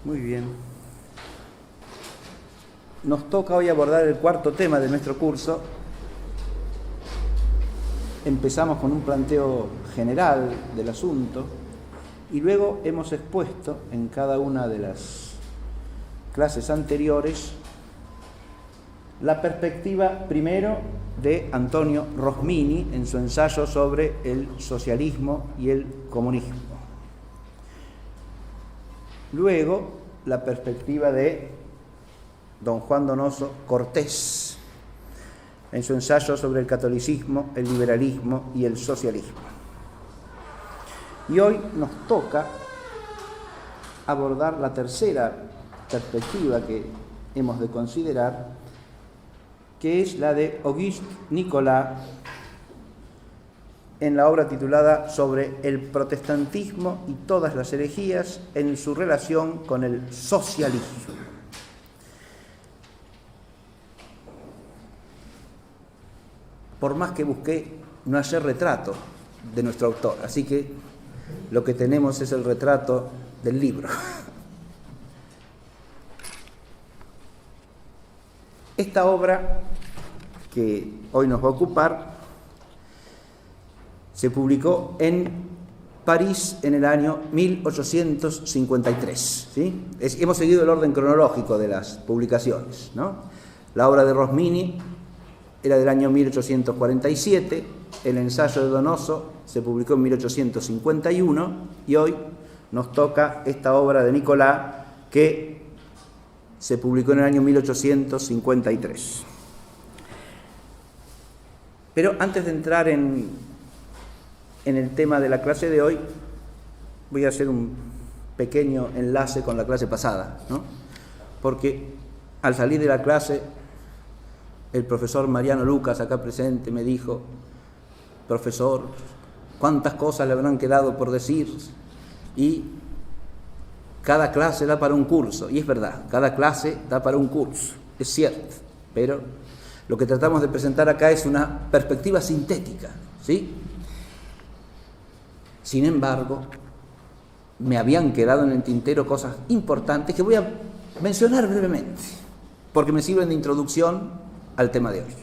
Muy bien. Nos toca hoy abordar el cuarto tema de nuestro curso. Empezamos con un planteo general del asunto y luego hemos expuesto en cada una de las clases anteriores la perspectiva primero de Antonio Rosmini en su ensayo sobre el socialismo y el comunismo. Luego la perspectiva de don Juan Donoso Cortés en su ensayo sobre el catolicismo, el liberalismo y el socialismo. Y hoy nos toca abordar la tercera perspectiva que hemos de considerar, que es la de Auguste Nicolas en la obra titulada Sobre el protestantismo y todas las herejías en su relación con el socialismo. Por más que busqué, no hallé retrato de nuestro autor, así que lo que tenemos es el retrato del libro. Esta obra que hoy nos va a ocupar se publicó en París en el año 1853. ¿Sí? Hemos seguido el orden cronológico de las publicaciones, ¿no? La obra de Rosmini era del año 1847, el ensayo de Donoso se publicó en 1851 y hoy nos toca esta obra de Nicolás que se publicó en el año 1853. Pero antes de entrar en el tema de la clase de hoy, voy a hacer un pequeño enlace con la clase pasada, ¿no? Porque al salir de la clase, el profesor Mariano Lucas, acá presente, me dijo: profesor, cuántas cosas le habrán quedado por decir, y cada clase da para un curso, y es verdad, cada clase da para un curso, es cierto, pero lo que tratamos de presentar acá es una perspectiva sintética, ¿sí? Sin embargo, me habían quedado en el tintero cosas importantes que voy a mencionar brevemente, porque me sirven de introducción al tema de hoy.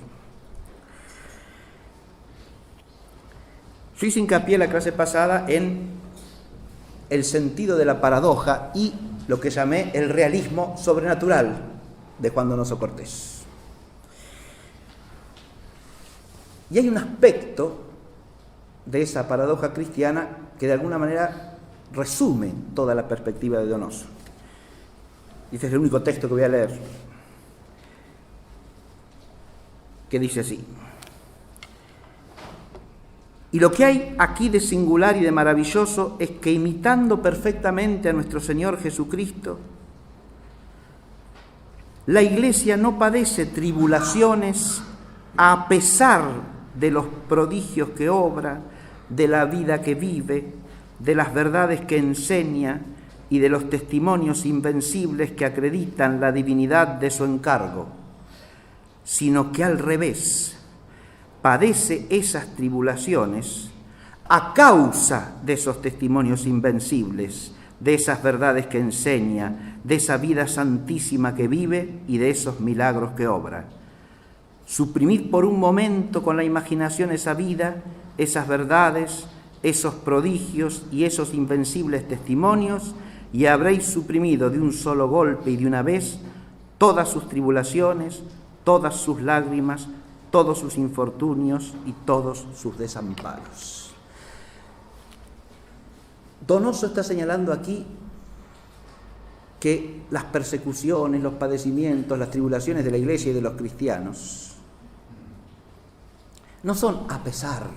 Yo hice hincapié la clase pasada en el sentido de la paradoja y lo que llamé el realismo sobrenatural de Juan Donoso Cortés. Y hay un aspecto de esa paradoja cristiana que de alguna manera resume toda la perspectiva de Donoso. Y este es el único texto que voy a leer, que dice así: y lo que hay aquí de singular y de maravilloso es que, imitando perfectamente a nuestro Señor Jesucristo, la Iglesia no padece tribulaciones a pesar de los prodigios que obra, de la vida que vive, de las verdades que enseña y de los testimonios invencibles que acreditan la divinidad de su encargo, sino que al revés, padece esas tribulaciones a causa de esos testimonios invencibles, de esas verdades que enseña, de esa vida santísima que vive y de esos milagros que obra. Suprimid por un momento con la imaginación esa vida, esas verdades, esos prodigios y esos invencibles testimonios, y habréis suprimido de un solo golpe y de una vez todas sus tribulaciones, todas sus lágrimas, todos sus infortunios y todos sus desamparos. Donoso está señalando aquí que las persecuciones, los padecimientos, las tribulaciones de la Iglesia y de los cristianos no son a pesar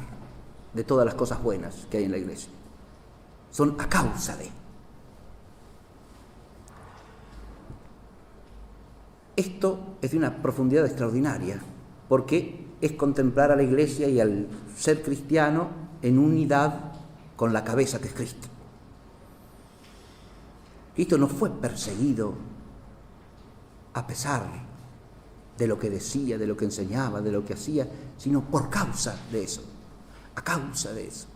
de todas las cosas buenas que hay en la Iglesia, son a causa de. Esto es de una profundidad extraordinaria, porque es contemplar a la Iglesia y al ser cristiano en unidad con la cabeza que es Cristo. Cristo no fue perseguido a pesar de lo que decía, de lo que enseñaba, de lo que hacía, sino por causa de eso, a causa de eso.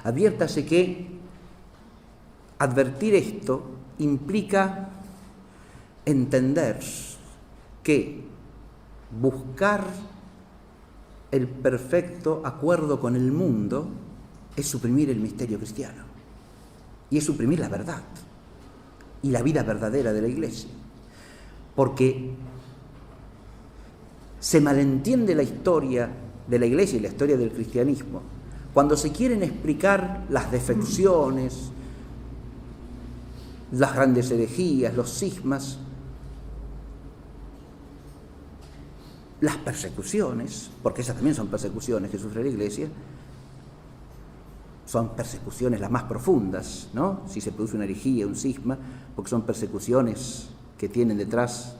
Adviértase que advertir esto implica entender que buscar el perfecto acuerdo con el mundo es suprimir el misterio cristiano y es suprimir la verdad y la vida verdadera de la Iglesia, porque se malentiende la historia de la Iglesia y la historia del cristianismo cuando se quieren explicar las defecciones, las grandes herejías, los cismas, las persecuciones, porque esas también son persecuciones que sufre la Iglesia, son persecuciones las más profundas, ¿no? Si se produce una herejía, un cisma, porque son persecuciones que tienen detrás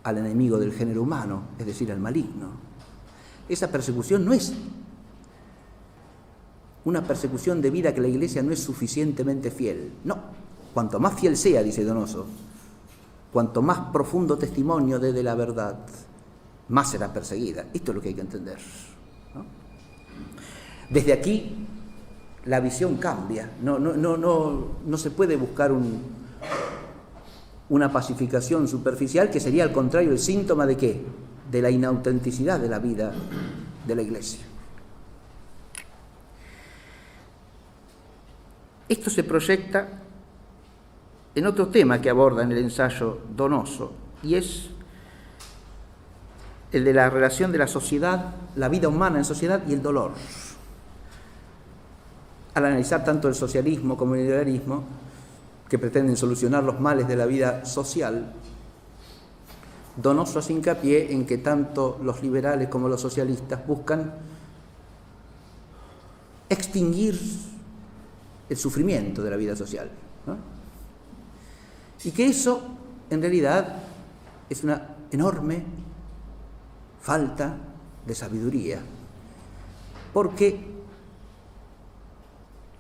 al enemigo del género humano, es decir, al maligno. Esa persecución no es una persecución debida a que la Iglesia no es suficientemente fiel. No, cuanto más fiel sea, dice Donoso, cuanto más profundo testimonio dé de la verdad, más será perseguida. Esto es lo que hay que entender, ¿no? Desde aquí la visión cambia. No se puede buscar una pacificación superficial que sería al contrario el síntoma de ¿qué? De la inautenticidad de la vida de la Iglesia. Esto se proyecta en otro tema que aborda en el ensayo Donoso, y es el de la relación de la sociedad, la vida humana en sociedad y el dolor. Al analizar tanto el socialismo como el liberalismo, que pretenden solucionar los males de la vida social, Donoso hace hincapié en que tanto los liberales como los socialistas buscan extinguir el sufrimiento de la vida social, ¿no? Y que eso, en realidad, es una enorme falta de sabiduría, porque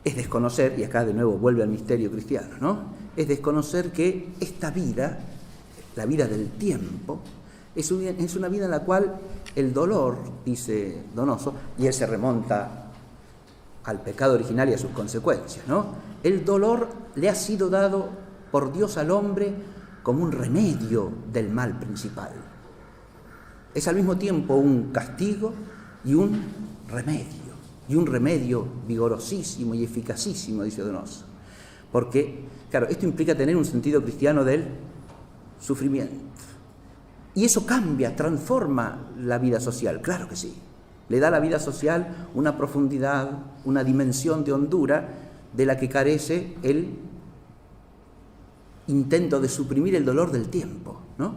es desconocer, y acá de nuevo vuelve al misterio cristiano, ¿no? Es desconocer que esta vida, la vida del tiempo, es una vida en la cual el dolor, dice Donoso, y él se remonta al pecado original y a sus consecuencias, ¿no? El dolor le ha sido dado por Dios al hombre como un remedio del mal principal. Es al mismo tiempo un castigo y un remedio vigorosísimo y eficacísimo, dice Donoso. Porque, claro, esto implica tener un sentido cristiano del sufrimiento. Y eso cambia, transforma la vida social, claro que sí. Le da a la vida social una profundidad, una dimensión de hondura de la que carece el intento de suprimir el dolor del tiempo, ¿no?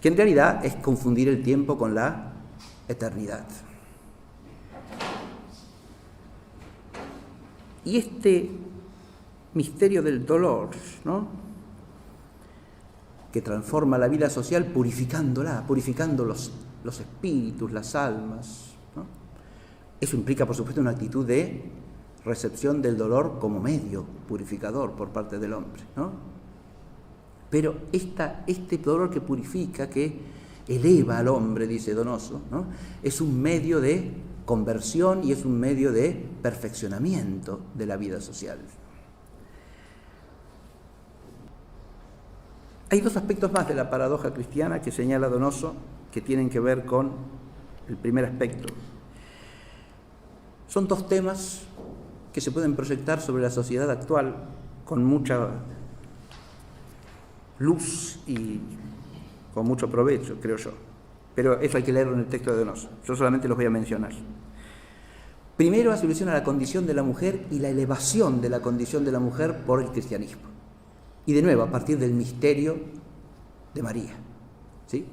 Que en realidad es confundir el tiempo con la eternidad. Y este misterio del dolor, ¿no?, que transforma la vida social purificándola, purificando los espíritus, las almas, ¿no? Eso implica, por supuesto, una actitud de recepción del dolor como medio purificador por parte del hombre, ¿no? Pero este dolor que purifica, que eleva al hombre, dice Donoso, ¿no?, es un medio de conversión y es un medio de perfeccionamiento de la vida social. Hay dos aspectos más de la paradoja cristiana que señala Donoso que tienen que ver con el primer aspecto. Son dos temas que se pueden proyectar sobre la sociedad actual con mucha luz y con mucho provecho, creo yo. Pero eso hay que leerlo en el texto de Donoso. Yo solamente los voy a mencionar. Primero hace alusión a la condición de la mujer y la elevación de la condición de la mujer por el cristianismo. Y de nuevo, a partir del misterio de María, ¿sí?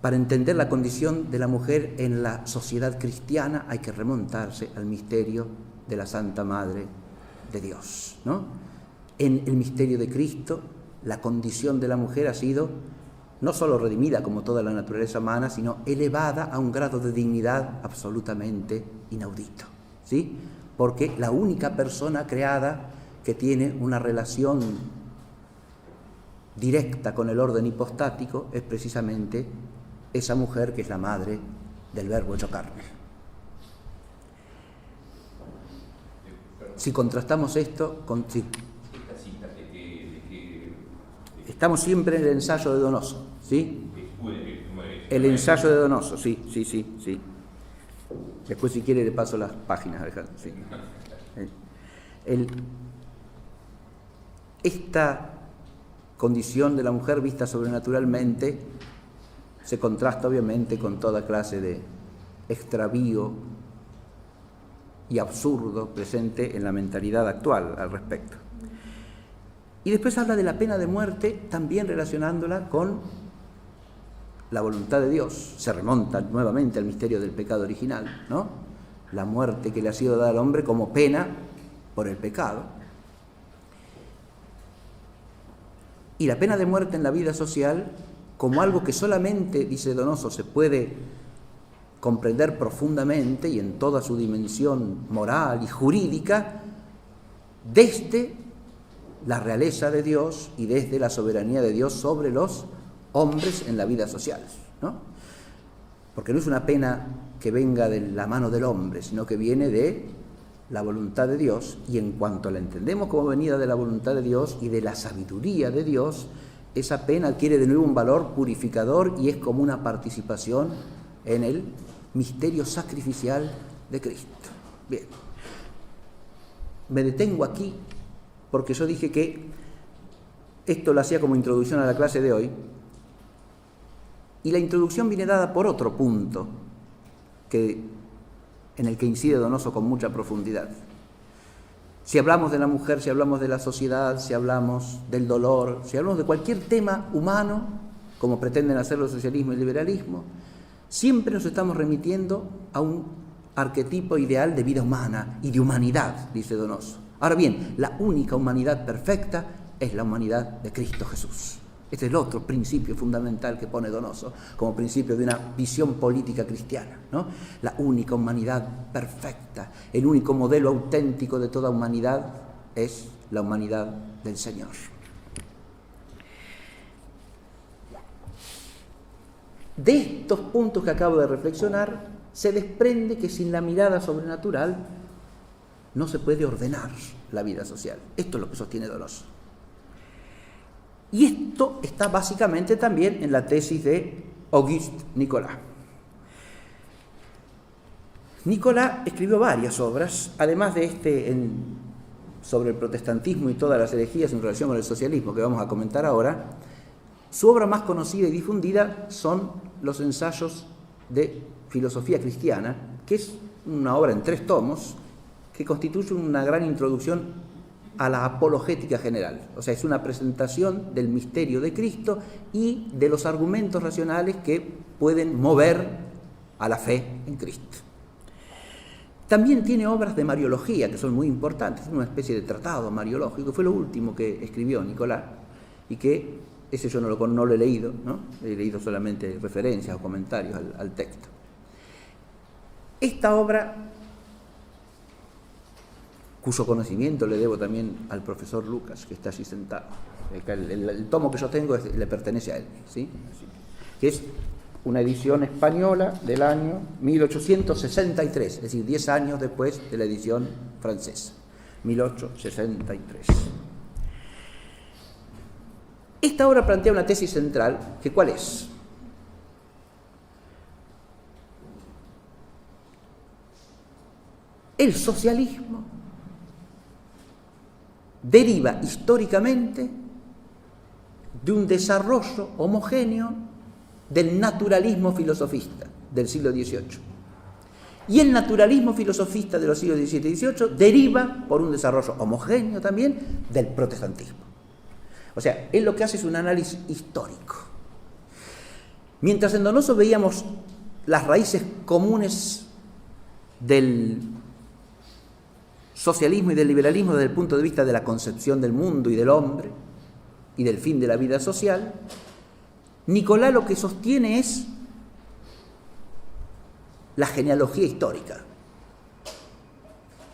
Para entender la condición de la mujer en la sociedad cristiana hay que remontarse al misterio de la Santa Madre de Dios, ¿no? En el misterio de Cristo, la condición de la mujer ha sido no solo redimida como toda la naturaleza humana, sino elevada a un grado de dignidad absolutamente inaudito, ¿sí? Porque la única persona creada que tiene una relación directa con el orden hipostático es precisamente esa mujer que es la madre del Verbo hecho carne. Perdón, Si contrastamos esto con... Sí. Esta cita Estamos siempre en el ensayo de Donoso, ¿sí? El ensayo de Donoso, sí. Después, si quiere, le paso las páginas, Alejandro. Sí. Esta condición de la mujer vista sobrenaturalmente se contrasta, obviamente, con toda clase de extravío y absurdo presente en la mentalidad actual al respecto. Y después habla de la pena de muerte, también relacionándola con la voluntad de Dios. Se remonta nuevamente al misterio del pecado original, ¿no? La muerte que le ha sido dada al hombre como pena por el pecado. Y la pena de muerte en la vida social como algo que solamente, dice Donoso, se puede comprender profundamente y en toda su dimensión moral y jurídica desde la realeza de Dios y desde la soberanía de Dios sobre los hombres en la vida social, ¿no? Porque no es una pena que venga de la mano del hombre, sino que viene de la voluntad de Dios, y en cuanto la entendemos como venida de la voluntad de Dios y de la sabiduría de Dios, esa pena adquiere de nuevo un valor purificador y es como una participación en el misterio sacrificial de Cristo. Bien, me detengo aquí porque yo dije que esto lo hacía como introducción a la clase de hoy, y la introducción viene dada por otro punto en el que incide Donoso con mucha profundidad. Si hablamos de la mujer, si hablamos de la sociedad, si hablamos del dolor, si hablamos de cualquier tema humano, como pretenden hacerlo el socialismo y el liberalismo, siempre nos estamos remitiendo a un arquetipo ideal de vida humana y de humanidad, dice Donoso. Ahora bien, la única humanidad perfecta es la humanidad de Cristo Jesús. Este es el otro principio fundamental que pone Donoso como principio de una visión política cristiana, ¿no? La única humanidad perfecta, el único modelo auténtico de toda humanidad es la humanidad del Señor. De estos puntos que acabo de reflexionar, se desprende que sin la mirada sobrenatural no se puede ordenar la vida social. Esto es lo que sostiene Donoso. Y esto está básicamente también en la tesis de Auguste Nicolas. Nicolas escribió varias obras, además de sobre el protestantismo y todas las herejías en relación con el socialismo que vamos a comentar ahora. Su obra más conocida y difundida son los ensayos de filosofía cristiana, que es una obra en 3 tomos que constituye una gran introducción a la apologética general. O sea, es una presentación del misterio de Cristo y de los argumentos racionales que pueden mover a la fe en Cristo. También tiene obras de mariología que son muy importantes, una especie de tratado mariológico, fue lo último que escribió Nicolás, y que ese yo no lo he leído, ¿no? He leído solamente referencias o comentarios al texto. Esta obra, cuyo conocimiento le debo también al profesor Lucas, que está allí sentado. El tomo que yo tengo le pertenece a él, ¿sí? Que es una edición española del año 1863, es decir, 10 años después de la edición francesa, 1863. Esta obra plantea una tesis central, que ¿cuál es? El socialismo deriva históricamente de un desarrollo homogéneo del naturalismo filosofista del siglo XVIII. Y el naturalismo filosofista de los siglos XVII y XVIII deriva por un desarrollo homogéneo también del protestantismo. O sea, él lo que hace es un análisis histórico. Mientras en Donoso veíamos las raíces comunes del socialismo y del liberalismo desde el punto de vista de la concepción del mundo y del hombre y del fin de la vida social, Nicolás lo que sostiene es la genealogía histórica.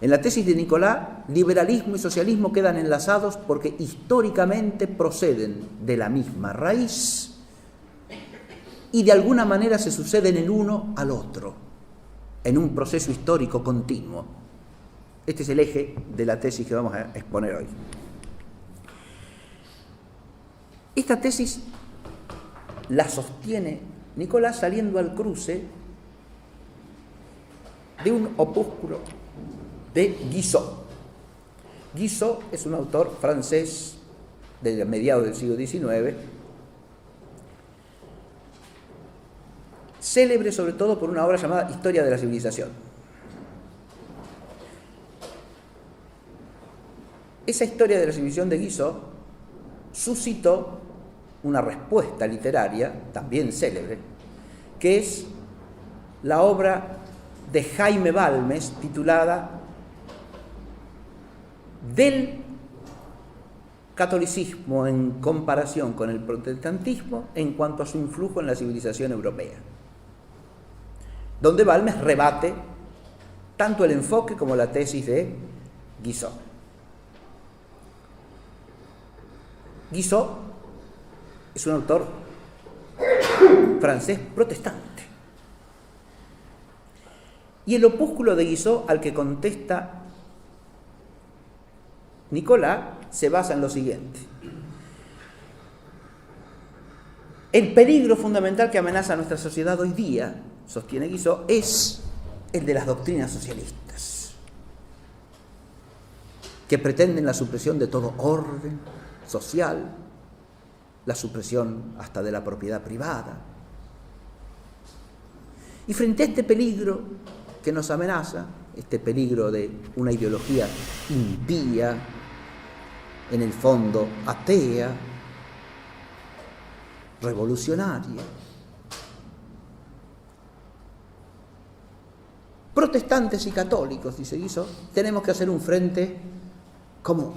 En la tesis de Nicolás, liberalismo y socialismo quedan enlazados porque históricamente proceden de la misma raíz y de alguna manera se suceden el uno al otro en un proceso histórico continuo. Este es el eje de la tesis que vamos a exponer hoy. Esta tesis la sostiene Nicolás saliendo al cruce de un opúsculo de Guizot. Guizot es un autor francés de mediados del siglo XIX, célebre sobre todo por una obra llamada Historia de la Civilización. Esa historia de la civilización de Guizot suscitó una respuesta literaria, también célebre, que es la obra de Jaime Balmes titulada Del catolicismo en comparación con el protestantismo en cuanto a su influjo en la civilización europea, donde Balmes rebate tanto el enfoque como la tesis de Guizot. Guizot es un autor francés protestante. Y el opúsculo de Guizot al que contesta Nicolás se basa en lo siguiente. El peligro fundamental que amenaza a nuestra sociedad hoy día, sostiene Guizot, es el de las doctrinas socialistas, que pretenden la supresión de todo orden social, la supresión hasta de la propiedad privada. Y frente a este peligro que nos amenaza, este peligro de una ideología impía, en el fondo atea, revolucionaria, protestantes y católicos, dice Guizot, tenemos que hacer un frente común,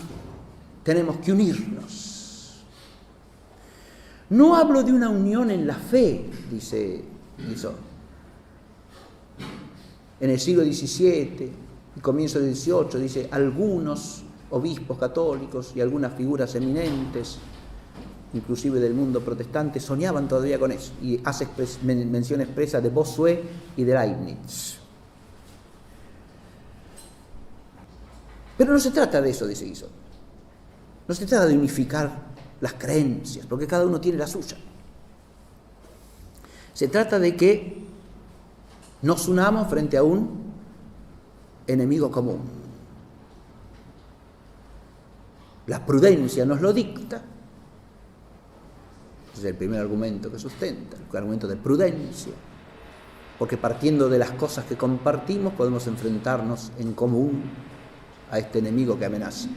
tenemos que unirnos. No hablo de una unión en la fe, dice Guizot. En el siglo XVII y comienzo del XVIII, dice, algunos obispos católicos y algunas figuras eminentes, inclusive del mundo protestante, soñaban todavía con eso, y hace mención expresa de Bossuet y de Leibniz. Pero no se trata de eso, dice Guizot. No se trata de unificar las creencias, porque cada uno tiene la suya. Se trata de que nos unamos frente a un enemigo común. La prudencia nos lo dicta. Ese es el primer argumento que sustenta, el argumento de prudencia, porque partiendo de las cosas que compartimos podemos enfrentarnos en común a este enemigo que amenaza.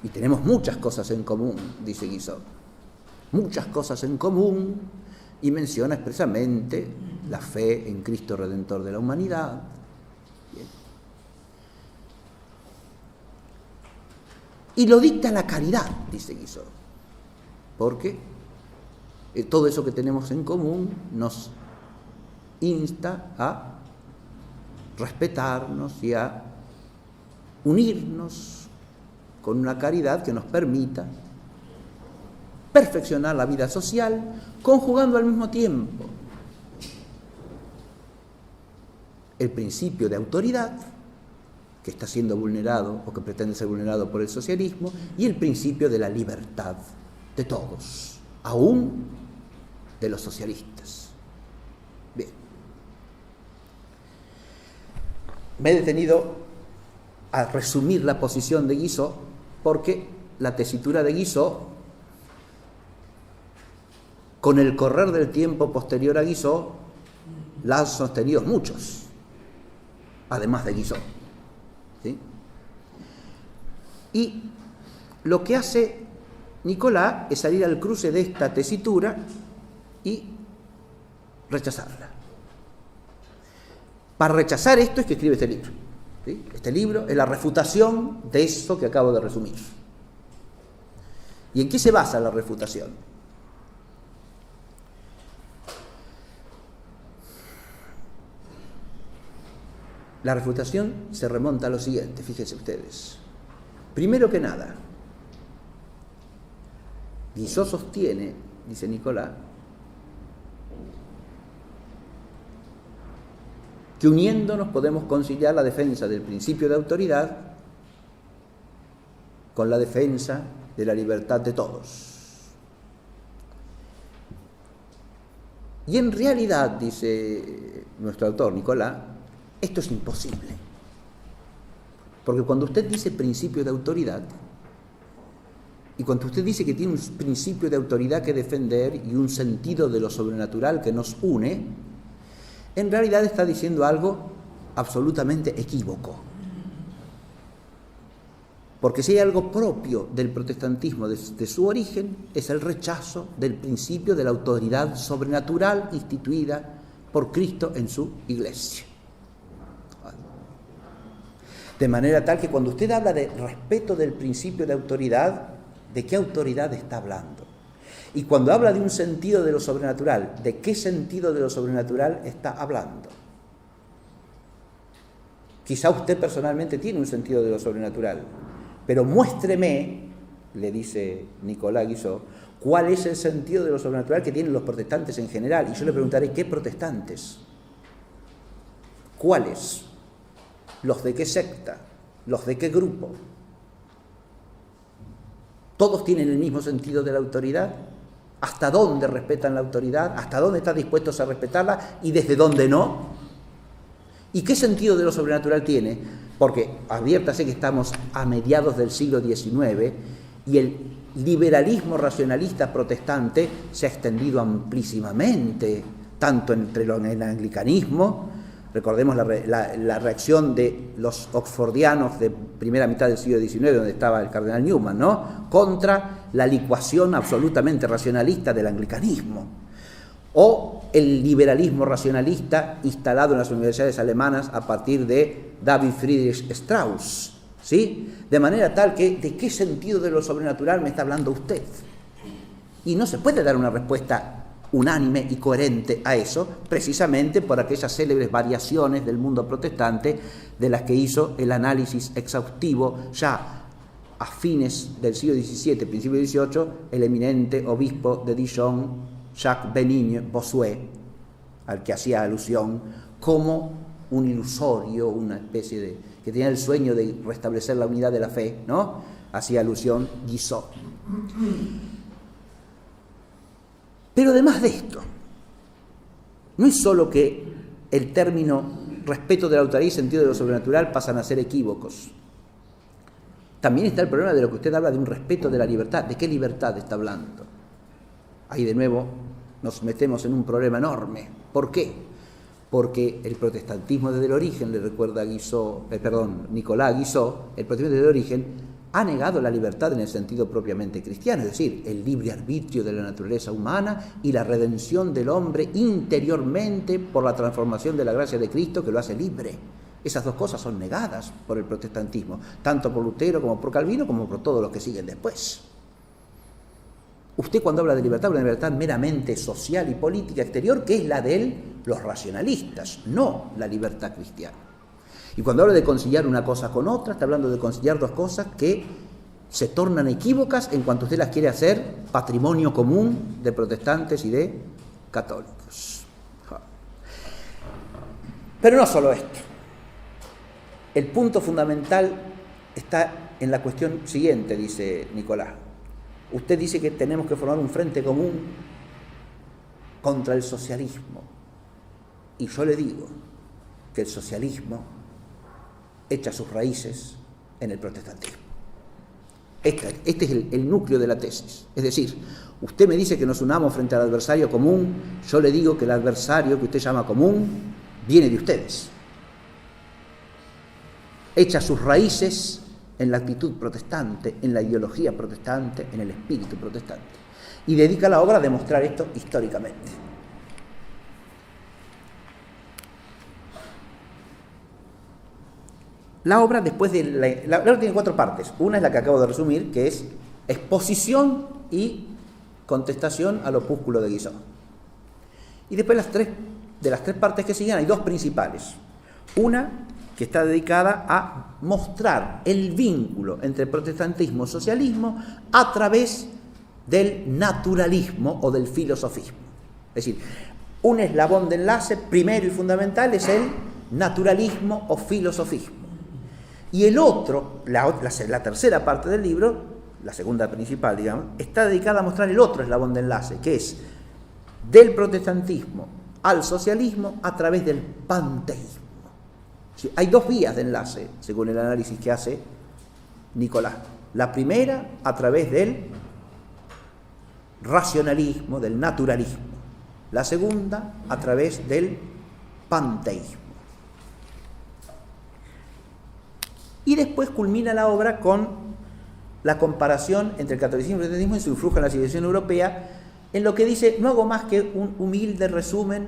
Y tenemos muchas cosas en común, dice Guizot, muchas cosas en común, y menciona expresamente la fe en Cristo Redentor de la humanidad. Bien. Y lo dicta la caridad, dice Guizot, porque todo eso que tenemos en común nos insta a respetarnos y a unirnos con una caridad que nos permita perfeccionar la vida social, conjugando al mismo tiempo el principio de autoridad, que está siendo vulnerado o que pretende ser vulnerado por el socialismo, y el principio de la libertad de todos, aún de los socialistas. Bien. Me he detenido a resumir la posición de Guizot porque la tesitura de Guizot, con el correr del tiempo posterior a Guizot, la han sostenido muchos, además de Guizot. ¿Sí? Y lo que hace Nicolás es salir al cruce de esta tesitura y rechazarla. Para rechazar esto es que escribe este libro. ¿Sí? Este libro es la refutación de eso que acabo de resumir. ¿Y en qué se basa la refutación? La refutación se remonta a lo siguiente, fíjense ustedes. Primero que nada, Guizot sostiene, dice Nicolás, que uniéndonos podemos conciliar la defensa del principio de autoridad con la defensa de la libertad de todos. Y en realidad, dice nuestro autor Nicolás, esto es imposible. Porque cuando usted dice principio de autoridad, y cuando usted dice que tiene un principio de autoridad que defender y un sentido de lo sobrenatural que nos une, en realidad está diciendo algo absolutamente equívoco. Porque si hay algo propio del protestantismo desde su origen, es el rechazo del principio de la autoridad sobrenatural instituida por Cristo en su iglesia. De manera tal que cuando usted habla de respeto del principio de autoridad, ¿de qué autoridad está hablando? Y cuando habla de un sentido de lo sobrenatural, ¿de qué sentido de lo sobrenatural está hablando? Quizá usted personalmente tiene un sentido de lo sobrenatural, pero muéstreme, le dice Nicolás Guizot, cuál es el sentido de lo sobrenatural que tienen los protestantes en general. Y yo le preguntaré, ¿qué protestantes? ¿Cuáles? ¿Los de qué secta? ¿Los de qué grupo? ¿Todos tienen el mismo sentido de la autoridad? ¿Hasta dónde respetan la autoridad? ¿Hasta dónde están dispuestos a respetarla? ¿Y desde dónde no? ¿Y qué sentido de lo sobrenatural tiene? Porque adviértase que estamos a mediados del siglo XIX y el liberalismo racionalista protestante se ha extendido amplísimamente, tanto entre el anglicanismo, recordemos la reacción de los oxfordianos de primera mitad del siglo XIX, donde estaba el cardenal Newman, ¿no?, contra la licuación absolutamente racionalista del anglicanismo, o el liberalismo racionalista instalado en las universidades alemanas a partir de David Friedrich Strauss, ¿sí? De manera tal que, ¿de qué sentido de lo sobrenatural me está hablando usted? Y no se puede dar una respuesta unánime y coherente a eso, precisamente por aquellas célebres variaciones del mundo protestante de las que hizo el análisis exhaustivo ya a fines del siglo XVII, principio del XVIII, el eminente obispo de Dijon, Jacques Benigne Bossuet, al que hacía alusión como un ilusorio, una especie de, que tenía el sueño de restablecer la unidad de la fe, ¿no? Hacía alusión Guizot. Pero además de esto, no es solo que el término respeto de la autoridad y sentido de lo sobrenatural pasan a ser equívocos. También está el problema de lo que usted habla de un respeto de la libertad. ¿De qué libertad está hablando? Ahí de nuevo nos metemos en un problema enorme. ¿Por qué? Porque el protestantismo desde el origen, le recuerda Nicolás Guizot, el protestantismo desde el origen ha negado la libertad en el sentido propiamente cristiano, es decir, el libre arbitrio de la naturaleza humana y la redención del hombre interiormente por la transformación de la gracia de Cristo que lo hace libre. Esas dos cosas son negadas por el protestantismo, tanto por Lutero como por Calvino, como por todos los que siguen después. Usted cuando habla de libertad, habla de libertad meramente social y política exterior, que es la de los racionalistas, no la libertad cristiana. Y cuando habla de conciliar una cosa con otra, está hablando de conciliar dos cosas que se tornan equívocas en cuanto usted las quiere hacer patrimonio común de protestantes y de católicos. Pero no solo esto. El punto fundamental está en la cuestión siguiente, dice Nicolás. Usted dice que tenemos que formar un frente común contra el socialismo. Y yo le digo que el socialismo echa sus raíces en el protestantismo. Este es el núcleo de la tesis. Es decir, usted me dice que nos unamos frente al adversario común, yo le digo que el adversario que usted llama común viene de ustedes. Echa sus raíces en la actitud protestante, en la ideología protestante, en el espíritu protestante. Y dedica la obra a demostrar esto históricamente. La obra después de la obra tiene 4 partes. Una es la que acabo de resumir, que es exposición y contestación al opúsculo de Guizot. Y después de las 3 partes que siguen hay 2 principales. Una que está dedicada a mostrar el vínculo entre protestantismo y socialismo a través del naturalismo o del filosofismo. Es decir, un eslabón de enlace primero y fundamental es el naturalismo o filosofismo. Y el otro, la tercera parte del libro, la segunda principal, digamos, está dedicada a mostrar el otro eslabón de enlace, que es del protestantismo al socialismo a través del panteísmo. Sí, hay dos vías de enlace, según el análisis que hace Nicolás. La primera, a través del racionalismo, del naturalismo. La segunda, a través del panteísmo. Y después culmina la obra con la comparación entre el catolicismo y el protestantismo y su influjo en la civilización europea, en lo que dice: no hago más que un humilde resumen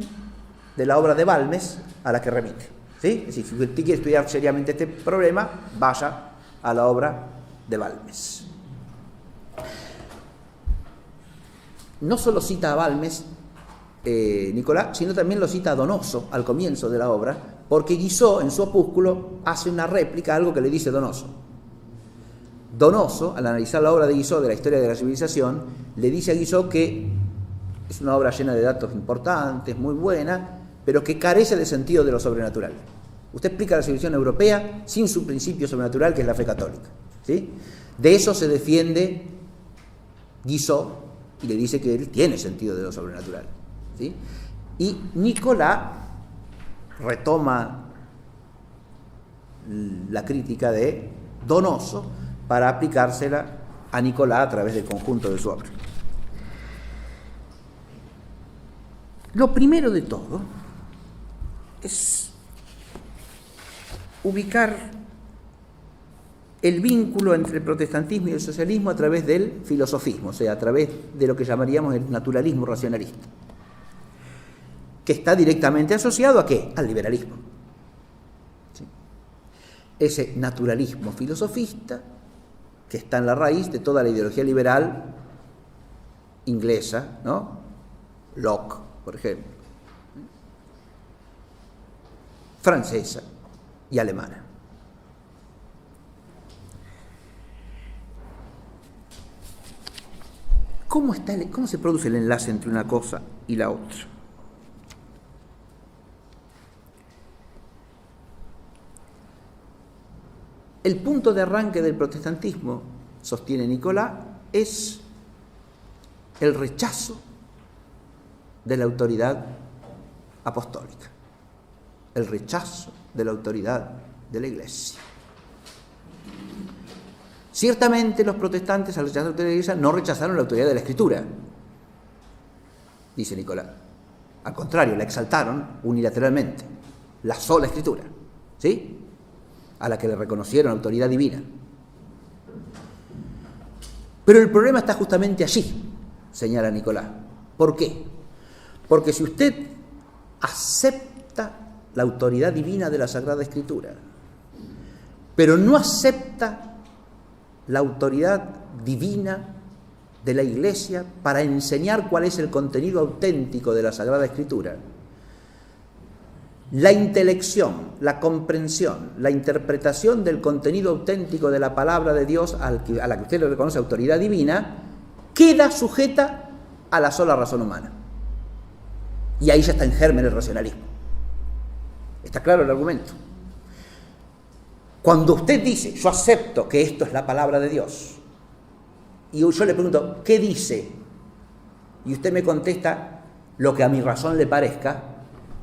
de la obra de Balmes a la que remite. ¿Sí? Es decir, si usted quiere estudiar seriamente este problema, vaya a la obra de Balmes. No solo cita a Balmes, Nicolás, sino también lo cita a Donoso al comienzo de la obra, porque Guizot, en su opúsculo, hace una réplica a algo que le dice Donoso. Donoso, al analizar la obra de Guizot de la historia de la civilización, le dice a Guizot que es una obra llena de datos importantes, muy buena, pero que carece de sentido de lo sobrenatural. Usted explica la civilización europea sin su principio sobrenatural, que es la fe católica. ¿Sí? De eso se defiende Guizot y le dice que él tiene sentido de lo sobrenatural. ¿Sí? Y Nicolás retoma la crítica de Donoso para aplicársela a Nicolás a través del conjunto de su obra. Lo primero de todo es ubicar el vínculo entre el protestantismo y el socialismo a través del filosofismo, o sea, a través de lo que llamaríamos el naturalismo racionalista, que está directamente asociado ¿a qué? Al liberalismo. ¿Sí? Ese naturalismo filosofista que está en la raíz de toda la ideología liberal inglesa, ¿no? Locke, por ejemplo, francesa y alemana. ¿Cómo se produce el enlace entre una cosa y la otra? El punto de arranque del protestantismo, sostiene Nicolás, es el rechazo de la autoridad apostólica, el rechazo de la autoridad de la Iglesia. Ciertamente los protestantes, al rechazar la autoridad de la Iglesia, no rechazaron la autoridad de la Escritura, dice Nicolás. Al contrario, la exaltaron unilateralmente, la sola Escritura, ¿sí?, a la que le reconocieron autoridad divina. Pero el problema está justamente allí, señala Nicolás. ¿Por qué? Porque si usted acepta la autoridad divina de la Sagrada Escritura, pero no acepta la autoridad divina de la Iglesia para enseñar cuál es el contenido auténtico de la Sagrada Escritura, la intelección, la comprensión, la interpretación del contenido auténtico de la palabra de Dios a la que usted le reconoce autoridad divina, queda sujeta a la sola razón humana. Y ahí ya está en germen el racionalismo. ¿Está claro el argumento? Cuando usted dice, yo acepto que esto es la palabra de Dios, y yo le pregunto, ¿qué dice? Y usted me contesta lo que a mi razón le parezca,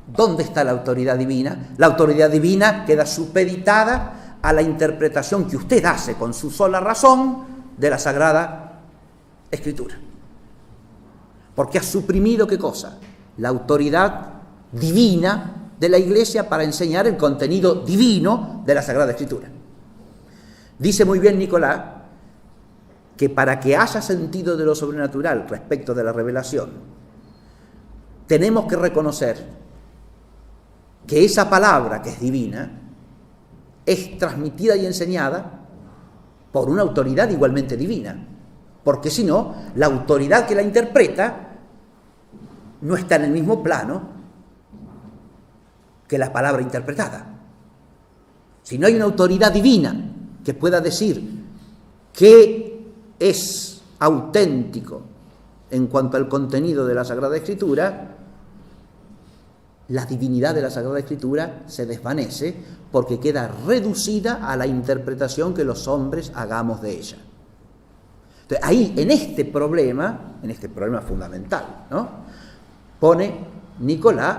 ¿dónde está la autoridad divina? La autoridad divina queda supeditada a la interpretación que usted hace con su sola razón de la Sagrada Escritura. Porque ha suprimido, ¿qué cosa? La autoridad divina de la Iglesia para enseñar el contenido divino de la Sagrada Escritura. Dice muy bien Nicolás que para que haya sentido de lo sobrenatural respecto de la revelación, tenemos que reconocer que esa palabra que es divina es transmitida y enseñada por una autoridad igualmente divina, porque si no, la autoridad que la interpreta no está en el mismo plano que la palabra interpretada. Si no hay una autoridad divina que pueda decir qué es auténtico en cuanto al contenido de la Sagrada Escritura, la divinidad de la Sagrada Escritura se desvanece porque queda reducida a la interpretación que los hombres hagamos de ella. Entonces, ahí, en este problema fundamental, ¿no?, pone Nicolás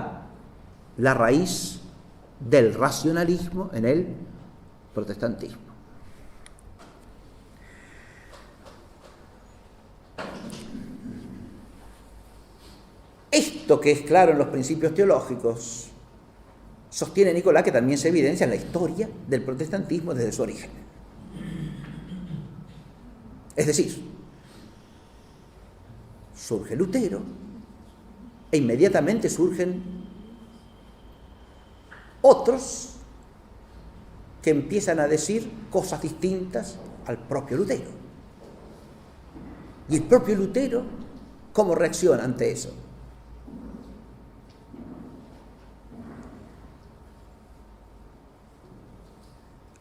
la raíz del racionalismo en el protestantismo. Esto que es claro en los principios teológicos, sostiene Nicolás que también se evidencia en la historia del protestantismo desde su origen. Es decir, surge Lutero e inmediatamente surgen otros que empiezan a decir cosas distintas al propio Lutero. Y el propio Lutero, ¿cómo reacciona ante eso?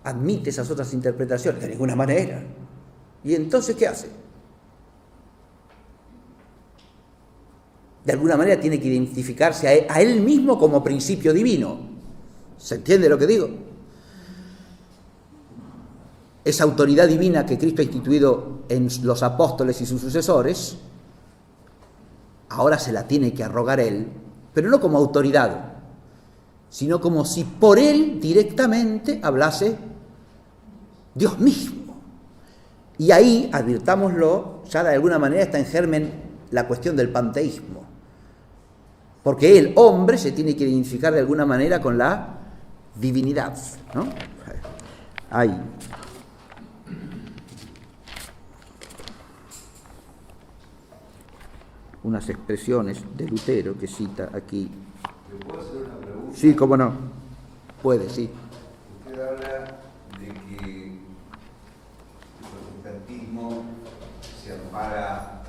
¿Admite esas otras interpretaciones? De ninguna manera. ¿Y entonces qué hace? De alguna manera tiene que identificarse a él mismo como principio divino. ¿Se entiende lo que digo? Esa autoridad divina que Cristo ha instituido en los apóstoles y sus sucesores, ahora se la tiene que arrogar él, pero no como autoridad, sino como si por él directamente hablase Dios mismo. Y ahí, advirtámoslo, ya de alguna manera está en germen la cuestión del panteísmo. Porque el hombre se tiene que identificar de alguna manera con la divinidad, ¿no? Hay unas expresiones de Lutero que cita aquí. ¿Le puedo hacer una pregunta? Sí, cómo no. Puede, sí. Usted habla de que el protestantismo se ampara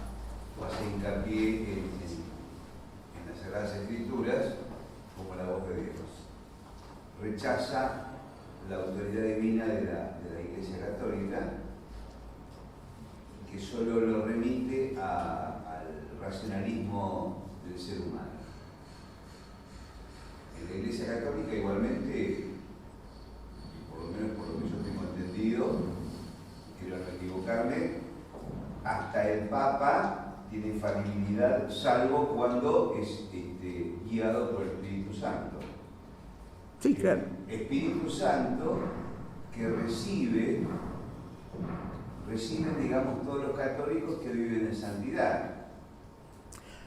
o hace hincapié en las Sagradas Escrituras como la voz de Dios. Rechaza la autoridad divina de la Iglesia Católica, que solo lo remite al racionalismo del ser humano. En la Iglesia Católica igualmente, por lo menos por lo que yo tengo entendido, quiero no equivocarme, hasta el Papa tiene infalibilidad, salvo cuando es guiado por el Espíritu Santo. Sí, claro. Espíritu Santo que reciben, digamos, todos los católicos que viven en santidad.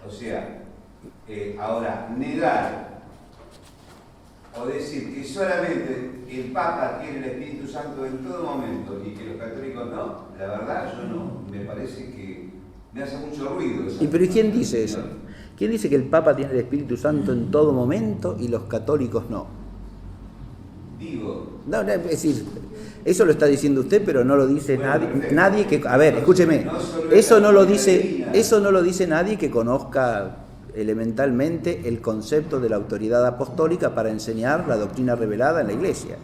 O sea, ahora, negar o decir que solamente el Papa tiene el Espíritu Santo en todo momento y que los católicos no, la verdad yo no, me parece que me hace mucho ruido. ¿Y pero quién dice eso? ¿Quién dice que el Papa tiene el Espíritu Santo en todo momento y los católicos no? Digo. No, es decir, eso lo está diciendo usted, pero no lo dice nadie que, a ver, escúcheme, eso no lo dice nadie que conozca elementalmente el concepto de la autoridad apostólica para enseñar la doctrina revelada en la Iglesia.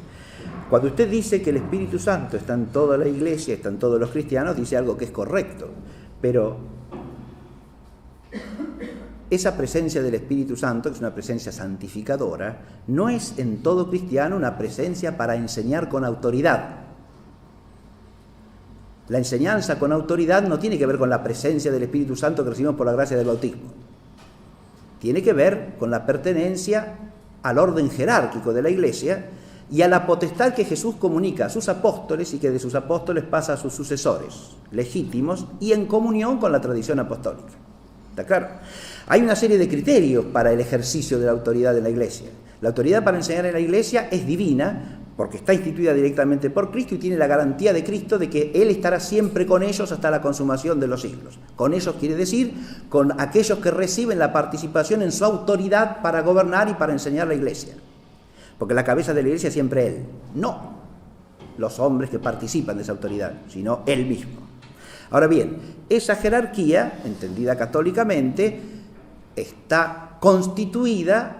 Cuando usted dice que el Espíritu Santo está en toda la Iglesia, está en todos los cristianos, dice algo que es correcto, pero esa presencia del Espíritu Santo, que es una presencia santificadora, no es en todo cristiano una presencia para enseñar con autoridad. La enseñanza con autoridad no tiene que ver con la presencia del Espíritu Santo que recibimos por la gracia del bautismo. Tiene que ver con la pertenencia al orden jerárquico de la Iglesia y a la potestad que Jesús comunica a sus apóstoles y que de sus apóstoles pasa a sus sucesores legítimos y en comunión con la tradición apostólica. ¿Está claro? Hay una serie de criterios para el ejercicio de la autoridad en la Iglesia. La autoridad para enseñar en la Iglesia es divina porque está instituida directamente por Cristo y tiene la garantía de Cristo de que Él estará siempre con ellos hasta la consumación de los siglos. Con ellos quiere decir con aquellos que reciben la participación en su autoridad para gobernar y para enseñar la Iglesia. Porque la cabeza de la Iglesia es siempre Él, no los hombres que participan de esa autoridad, sino Él mismo. Ahora bien, esa jerarquía, entendida católicamente, está constituida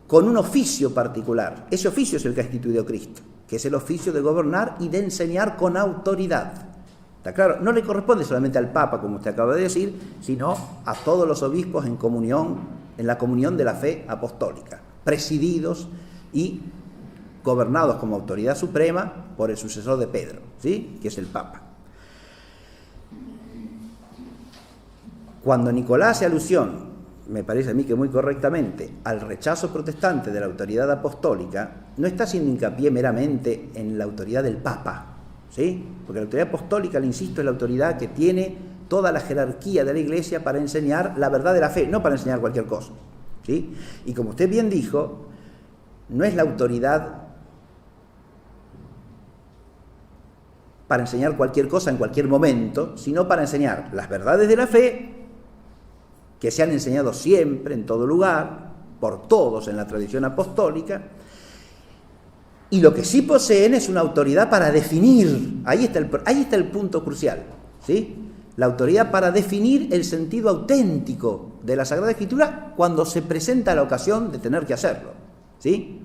con un oficio particular. Ese oficio es el que ha instituido Cristo, que es el oficio de gobernar y de enseñar con autoridad. ¿Está claro? No le corresponde solamente al Papa, como usted acaba de decir, sino a todos los obispos en comunión, en la comunión de la fe apostólica. presididos y gobernados como autoridad suprema por el sucesor de Pedro, ¿sí?, que es el Papa. Cuando Nicolás hace alusión, me parece a mí que muy correctamente, al rechazo protestante de la autoridad apostólica, no está haciendo hincapié meramente en la autoridad del Papa, ¿sí?, porque la autoridad apostólica, le insisto, es la autoridad que tiene toda la jerarquía de la Iglesia para enseñar la verdad de la fe, no para enseñar cualquier cosa, ¿sí? Y como usted bien dijo, no es la autoridad para enseñar cualquier cosa en cualquier momento, sino para enseñar las verdades de la fe que se han enseñado siempre, en todo lugar, por todos en la tradición apostólica, y lo que sí poseen es una autoridad para definir, ahí está el punto crucial, ¿sí?, la autoridad para definir el sentido auténtico de la Sagrada Escritura cuando se presenta la ocasión de tener que hacerlo, ¿sí?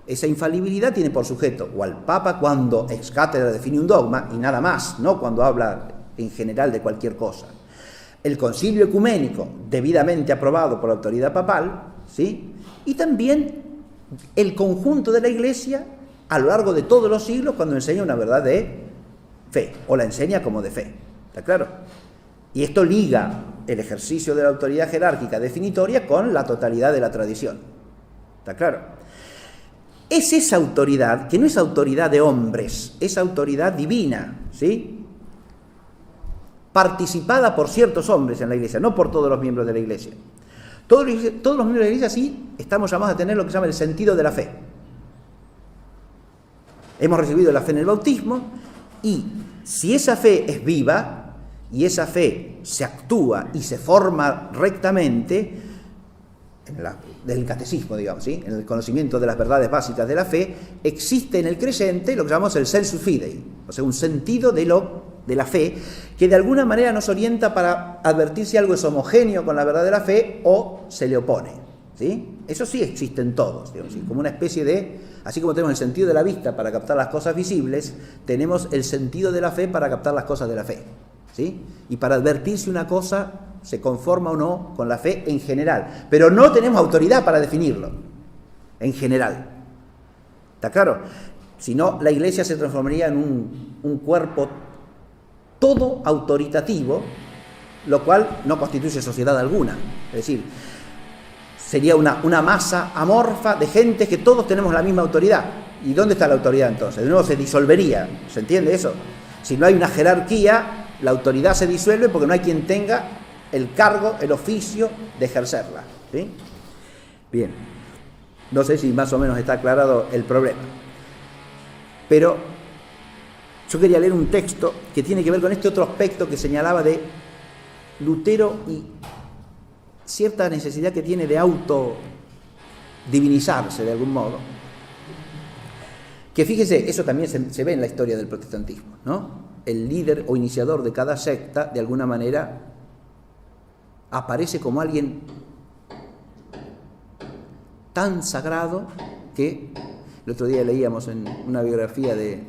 Esa infalibilidad tiene por sujeto o al Papa cuando ex cátedra define un dogma y nada más, no cuando habla en general de cualquier cosa. El concilio ecuménico, debidamente aprobado por la autoridad papal, ¿sí?, y también el conjunto de la Iglesia a lo largo de todos los siglos cuando enseña una verdad de fe, o la enseña como de fe, ¿está claro? Y esto liga el ejercicio de la autoridad jerárquica definitoria con la totalidad de la tradición, ¿está claro? Es esa autoridad, que no es autoridad de hombres, es autoridad divina, ¿sí?, participada por ciertos hombres en la Iglesia, no por todos los miembros de la Iglesia. Todos los miembros de la Iglesia sí estamos llamados a tener lo que se llama el sentido de la fe. Hemos recibido la fe en el bautismo y si esa fe es viva y esa fe se actúa y se forma rectamente del catecismo, digamos, ¿sí?, en el conocimiento de las verdades básicas de la fe, existe en el creyente lo que llamamos el sensus fidei, o sea, un sentido de la fe que de alguna manera nos orienta para advertir si algo es homogéneo con la verdad de la fe o se le opone, ¿sí? Eso sí existe en todos, digamos, ¿sí?, como una especie de, así como tenemos el sentido de la vista para captar las cosas visibles, tenemos el sentido de la fe para captar las cosas de la fe, ¿sí?, y para advertir si una cosa se conforma o no con la fe en general, pero no tenemos autoridad para definirlo en general, ¿está claro? Si no, la Iglesia se transformaría en un cuerpo todo autoritativo, lo cual no constituye sociedad alguna, es decir, sería una masa amorfa de gente que todos tenemos la misma autoridad. ¿Y dónde está la autoridad entonces? De nuevo se disolvería, ¿se entiende eso? Si no hay una jerarquía, la autoridad se disuelve porque no hay quien tenga el cargo, el oficio de ejercerla, ¿sí? Bien, no sé si más o menos está aclarado el problema, pero yo quería leer un texto que tiene que ver con este otro aspecto que señalaba de Lutero y cierta necesidad que tiene de autodivinizarse de algún modo, que fíjese, eso también se ve en la historia del protestantismo, ¿no? El líder o iniciador de cada secta, de alguna manera, aparece como alguien tan sagrado que el otro día leíamos en una biografía de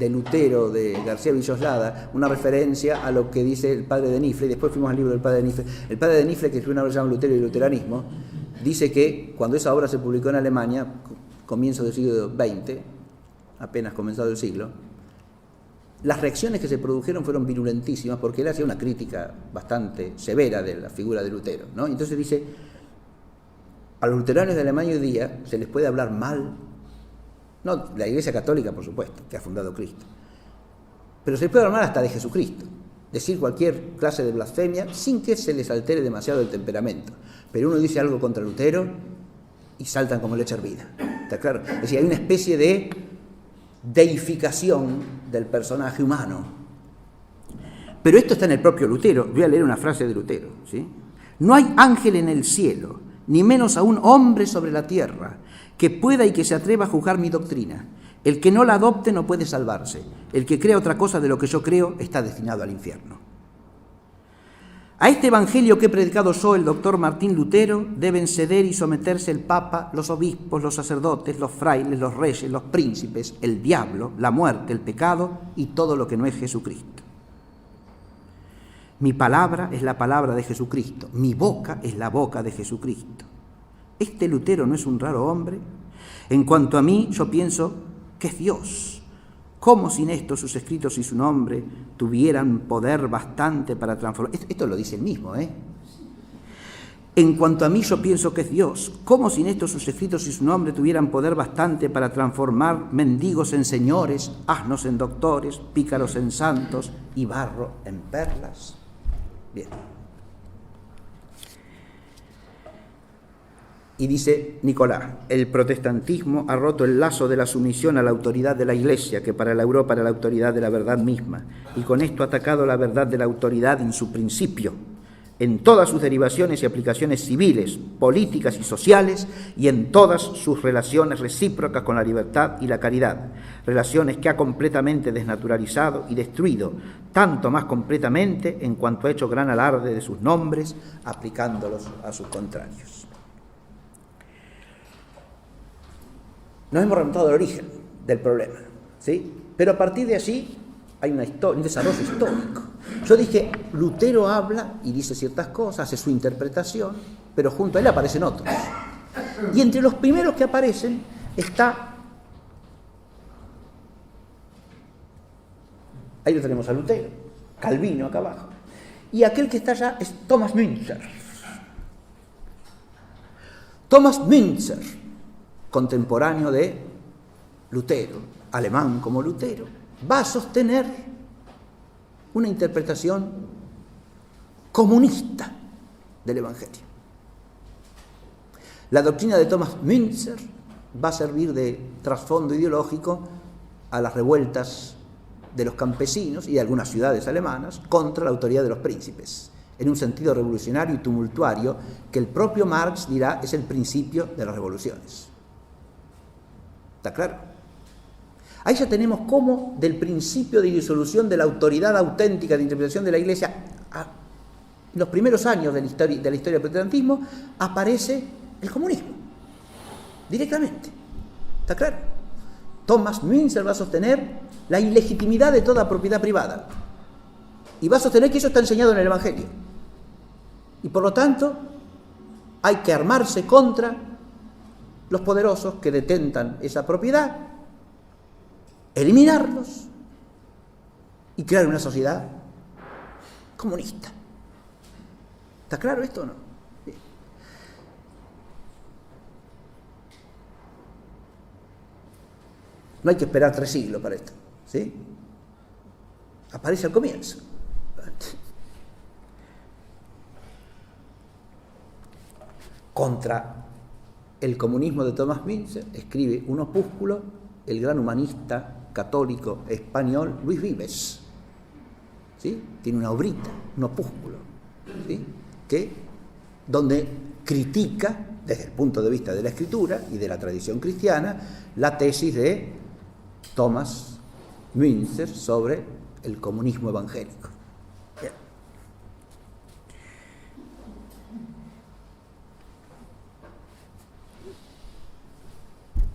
Lutero, de García Villoslada, una referencia a lo que dice el padre de Nifle, y después fuimos al libro del padre de Nifle. El padre de Nifle, que escribió una obra llamada Lutero y el luteranismo, dice que cuando esa obra se publicó en Alemania, comienzo del siglo XX, apenas comenzado el siglo, las reacciones que se produjeron fueron virulentísimas porque él hacía una crítica bastante severa de la figura de Lutero, ¿no? Entonces dice, a los luteranos de Alemania hoy día se les puede hablar mal, no la Iglesia Católica, por supuesto, que ha fundado Cristo, pero se les puede hablar mal hasta de Jesucristo, decir cualquier clase de blasfemia sin que se les altere demasiado el temperamento. Pero uno dice algo contra Lutero y saltan como leche hervida, ¿está claro? Es decir, hay una especie de deificación del personaje humano. Pero esto está en el propio Lutero. Voy a leer una frase de Lutero, ¿sí? No hay ángel en el cielo, ni menos aún hombre sobre la tierra, que pueda y que se atreva a juzgar mi doctrina. El que no la adopte no puede salvarse. El que crea otra cosa de lo que yo creo está destinado al infierno. A este evangelio que he predicado yo, el doctor Martín Lutero, deben ceder y someterse el Papa, los obispos, los sacerdotes, los frailes, los reyes, los príncipes, el diablo, la muerte, el pecado y todo lo que no es Jesucristo. Mi palabra es la palabra de Jesucristo, mi boca es la boca de Jesucristo. ¿Este Lutero no es un raro hombre? En cuanto a mí, yo pienso que es Dios. ¿Cómo sin esto sus escritos y su nombre tuvieran poder bastante para transformar? Esto lo dice él mismo, ¿eh? En cuanto a mí, yo pienso que es Dios. ¿Cómo sin esto sus escritos y su nombre tuvieran poder bastante para transformar mendigos en señores, asnos en doctores, pícaros en santos y barro en perlas? Bien. Y dice Nicolás, el protestantismo ha roto el lazo de la sumisión a la autoridad de la Iglesia, que para la Europa era la autoridad de la verdad misma, y con esto ha atacado la verdad de la autoridad en su principio, en todas sus derivaciones y aplicaciones civiles, políticas y sociales, y en todas sus relaciones recíprocas con la libertad y la caridad, relaciones que ha completamente desnaturalizado y destruido, tanto más completamente en cuanto ha hecho gran alarde de sus nombres, aplicándolos a sus contrarios. Nos hemos remontado al origen del problema, ¿sí? Pero a partir de allí hay un desarrollo histórico. Yo dije, Lutero habla y dice ciertas cosas, hace su interpretación, pero junto a él aparecen otros. Y entre los primeros que aparecen está, ahí lo tenemos a Lutero, Calvino acá abajo, y aquel que está allá es Thomas Müntzer. Thomas Müntzer, contemporáneo de Lutero, alemán como Lutero, va a sostener una interpretación comunista del Evangelio. La doctrina de Thomas Müntzer va a servir de trasfondo ideológico a las revueltas de los campesinos y de algunas ciudades alemanas contra la autoridad de los príncipes, en un sentido revolucionario y tumultuario que el propio Marx dirá es el principio de las revoluciones. ¿Está claro? Ahí ya tenemos cómo del principio de disolución de la autoridad auténtica de interpretación de la Iglesia, a los primeros años de la historia del protestantismo, aparece el comunismo, directamente. ¿Está claro? Thomas Müntzer va a sostener la ilegitimidad de toda propiedad privada y va a sostener que eso está enseñado en el Evangelio. Y por lo tanto, hay que armarse contra los poderosos que detentan esa propiedad, eliminarlos y crear una sociedad comunista. ¿Está claro esto o no? Bien. No hay que esperar 3 siglos para esto, ¿sí? Aparece al comienzo. Contra el comunismo de Thomas Müntzer escribe un opúsculo el gran humanista católico español Luis Vives, ¿sí? Tiene una obrita, un opúsculo, ¿sí? Donde critica desde el punto de vista de la escritura y de la tradición cristiana la tesis de Thomas Müntzer sobre el comunismo evangélico. Bien.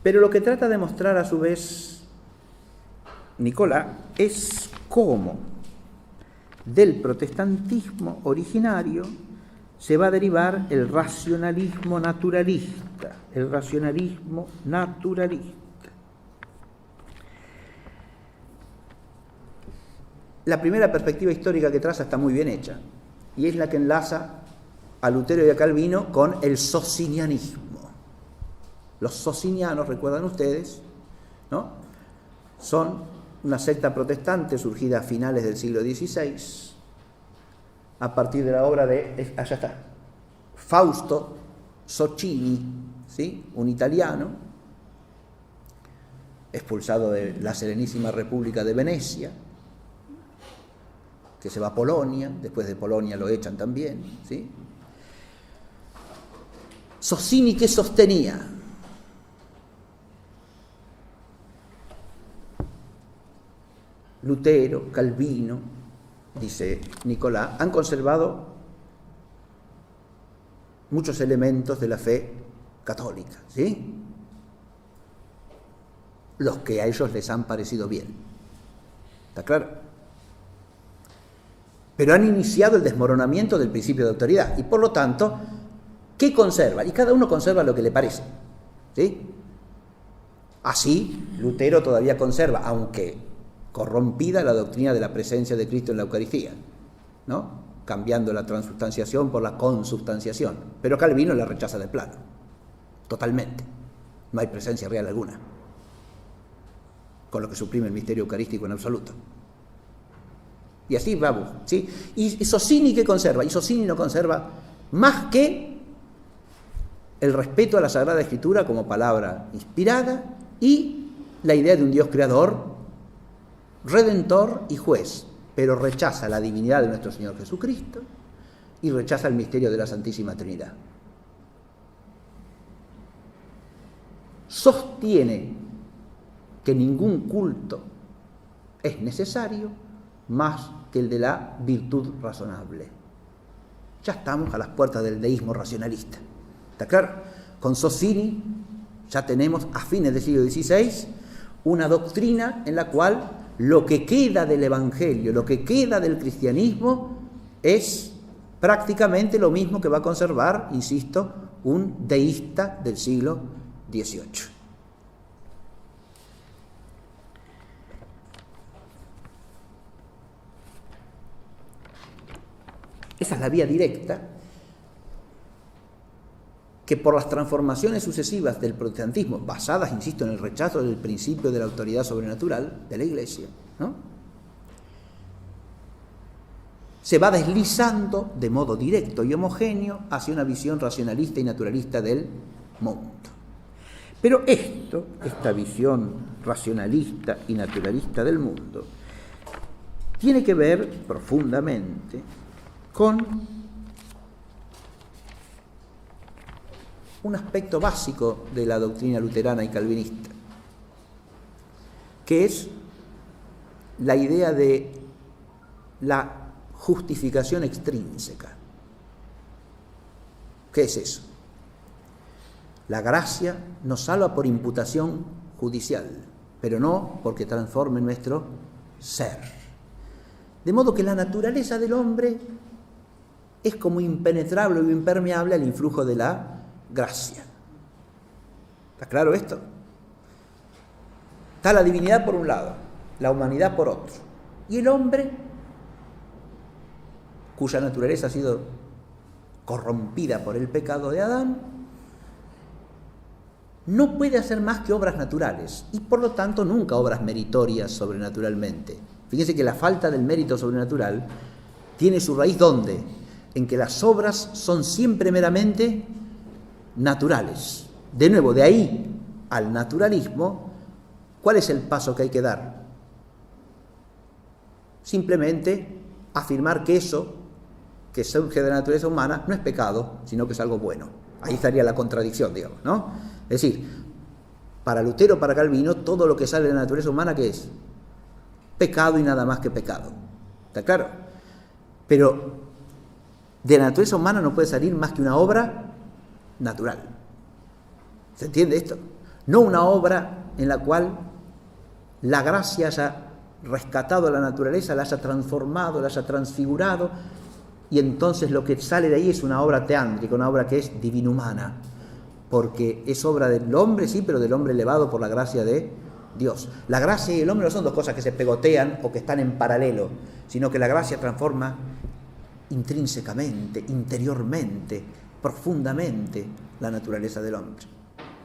Pero lo que trata de mostrar a su vez Nicolás es cómo del protestantismo originario se va a derivar el racionalismo naturalista. El racionalismo naturalista. La primera perspectiva histórica que traza está muy bien hecha y es la que enlaza a Lutero y a Calvino con el socinianismo. Los socinianos, recuerdan ustedes, ¿no? Son una secta protestante surgida a finales del siglo XVI, a partir de la obra de, allá está, Fausto Socini, ¿sí? Un italiano, expulsado de la Serenísima República de Venecia, que se va a Polonia, después de Polonia lo echan también, ¿sí? Socini, ¿qué sostenía? Lutero, Calvino, dice Nicolás, han conservado muchos elementos de la fe católica, ¿sí? Los que a ellos les han parecido bien. ¿Está claro? Pero han iniciado el desmoronamiento del principio de autoridad y por lo tanto ¿Qué conserva? Y cada uno conserva lo que le parece, ¿sí? Así, Lutero todavía conserva, aunque corrompida, la doctrina de la presencia de Cristo en la Eucaristía, ¿no? Cambiando la transubstanciación por la consubstanciación. Pero Calvino la rechaza de plano, totalmente. No hay presencia real alguna, con lo que suprime el misterio eucarístico en absoluto. Y así vamos, ¿sí? ¿Y Socini qué conserva? Y Socini no conserva más que el respeto a la Sagrada Escritura como palabra inspirada y la idea de un Dios creador, redentor y juez, pero rechaza la divinidad de nuestro Señor Jesucristo y rechaza el misterio de la Santísima Trinidad. Sostiene que ningún culto es necesario más que el de la virtud razonable. Ya estamos a las puertas del deísmo racionalista. ¿Está claro? Con Socini ya tenemos a fines del siglo XVI una doctrina en la cual lo que queda del Evangelio, lo que queda del cristianismo es prácticamente lo mismo que va a conservar, insisto, un deísta del siglo XVIII. Esa es la vía directa que por las transformaciones sucesivas del protestantismo, basadas, insisto, en el rechazo del principio de la autoridad sobrenatural de la Iglesia, ¿no?, se va deslizando de modo directo y homogéneo hacia una visión racionalista y naturalista del mundo. Pero esta visión racionalista y naturalista del mundo, tiene que ver profundamente con un aspecto básico de la doctrina luterana y calvinista, que es la idea de la justificación extrínseca. ¿Qué es eso? La gracia nos salva por imputación judicial, pero no porque transforme nuestro ser. De modo que la naturaleza del hombre es como impenetrable o impermeable al influjo de la gracia. ¿Está claro esto? Está la divinidad por un lado, la humanidad por otro, y el hombre, cuya naturaleza ha sido corrompida por el pecado de Adán, no puede hacer más que obras naturales y por lo tanto nunca obras meritorias sobrenaturalmente. Fíjense que la falta del mérito sobrenatural tiene su raíz ¿dónde? En que las obras son siempre meramente naturales. De nuevo, de ahí al naturalismo, ¿cuál es el paso que hay que dar? Simplemente afirmar que eso que surge de la naturaleza humana no es pecado, sino que es algo bueno. Ahí estaría la contradicción, digamos, ¿no? Es decir, para Lutero, para Calvino, todo lo que sale de la naturaleza humana, ¿qué es? Pecado y nada más que pecado. ¿Está claro? Pero de la naturaleza humana no puede salir más que una obra natural. ¿Se entiende esto? No una obra en la cual la gracia haya rescatado a la naturaleza, la haya transformado, la haya transfigurado, y entonces lo que sale de ahí es una obra teántrica, una obra que es divinhumana, porque es obra del hombre, sí, pero del hombre elevado por la gracia de Dios. La gracia y el hombre no son dos cosas que se pegotean o que están en paralelo, sino que la gracia transforma intrínsecamente, interiormente, profundamente la naturaleza del hombre.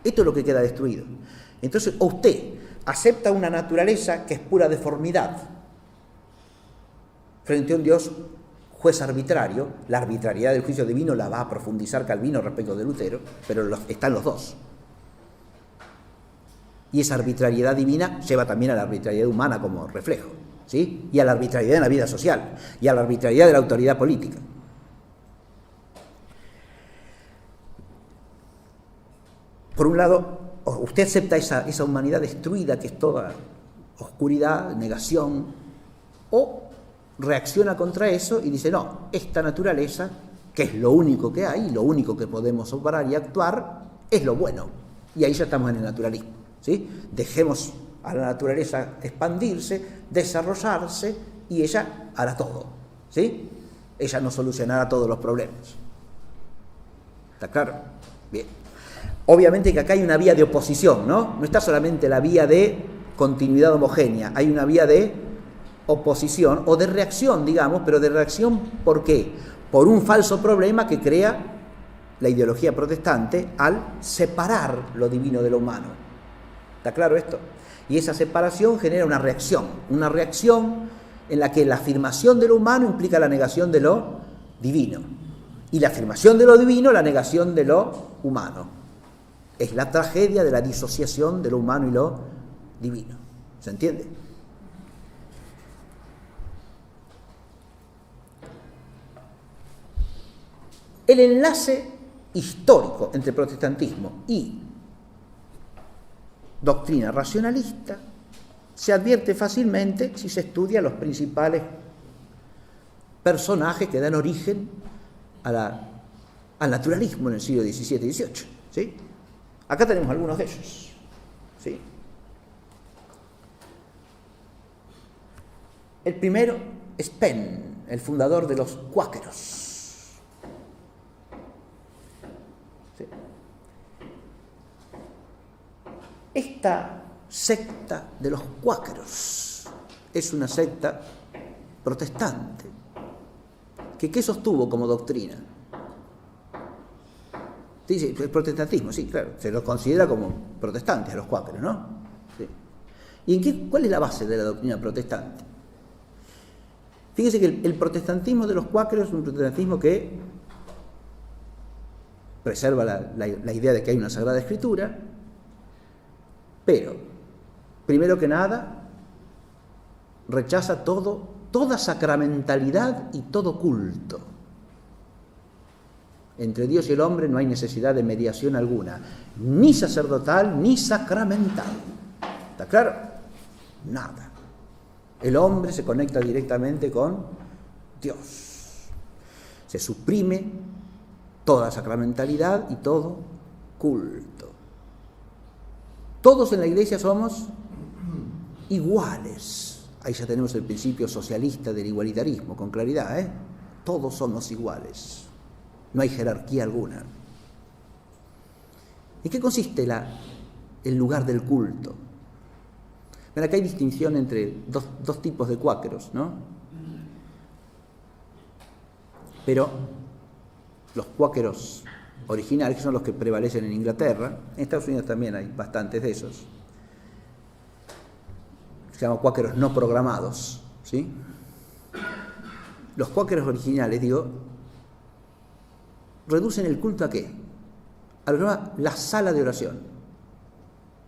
Esto es lo que queda destruido. Entonces, o usted acepta una naturaleza que es pura deformidad frente a un Dios juez arbitrario. La arbitrariedad del juicio divino la va a profundizar Calvino respecto de Lutero, pero están los dos. Y esa arbitrariedad divina lleva también a la arbitrariedad humana como reflejo, ¿sí? Y a la arbitrariedad en la vida social, y a la arbitrariedad de la autoridad política. Por un lado, usted acepta esa humanidad destruida, que es toda oscuridad, negación, o reacciona contra eso y dice, no, esta naturaleza, que es lo único que hay, lo único que podemos obrar y actuar, es lo bueno. Y ahí ya estamos en el naturalismo, ¿sí? Dejemos a la naturaleza expandirse, desarrollarse, y ella hará todo, ¿sí? Ella nos solucionará todos los problemas. ¿Está claro? Bien. Obviamente que acá hay una vía de oposición, ¿no? No está solamente la vía de continuidad homogénea, hay una vía de oposición o de reacción, digamos, pero de reacción ¿por qué? Por un falso problema que crea la ideología protestante al separar lo divino de lo humano. ¿Está claro esto? Y esa separación genera una reacción en la que la afirmación de lo humano implica la negación de lo divino, y la afirmación de lo divino la negación de lo humano. Es la tragedia de la disociación de lo humano y lo divino. ¿Se entiende? El enlace histórico entre protestantismo y doctrina racionalista se advierte fácilmente si se estudia los principales personajes que dan origen al naturalismo en el siglo XVII y XVIII. ¿Sí? Acá tenemos algunos de ellos. ¿Sí? El primero es Penn, el fundador de los cuáqueros. ¿Sí? Esta secta de los cuáqueros es una secta protestante. ¿Qué sostuvo como doctrina? Dice, el protestantismo, sí, claro, se los considera como protestantes a los cuáqueros, ¿no? Sí. ¿Y cuál es la base de la doctrina protestante? Fíjense que el protestantismo de los cuáqueros es un protestantismo que preserva la idea de que hay una Sagrada Escritura, pero, primero que nada, rechaza toda sacramentalidad y todo culto. Entre Dios y el hombre no hay necesidad de mediación alguna, ni sacerdotal ni sacramental. ¿Está claro? Nada. El hombre se conecta directamente con Dios. Se suprime toda sacramentalidad y todo culto. Todos en la Iglesia somos iguales. Ahí ya tenemos el principio socialista del igualitarismo, con claridad, ¿eh? Todos somos iguales. No hay jerarquía alguna. ¿En qué consiste el lugar del culto? Bueno, acá hay distinción entre dos tipos de cuáqueros, ¿no? Pero los cuáqueros originales, que son los que prevalecen en Inglaterra, en Estados Unidos también hay bastantes de esos, se llaman cuáqueros no programados, ¿sí? Los cuáqueros originales, reducen el culto ¿a qué? A lo que se llama la sala de oración,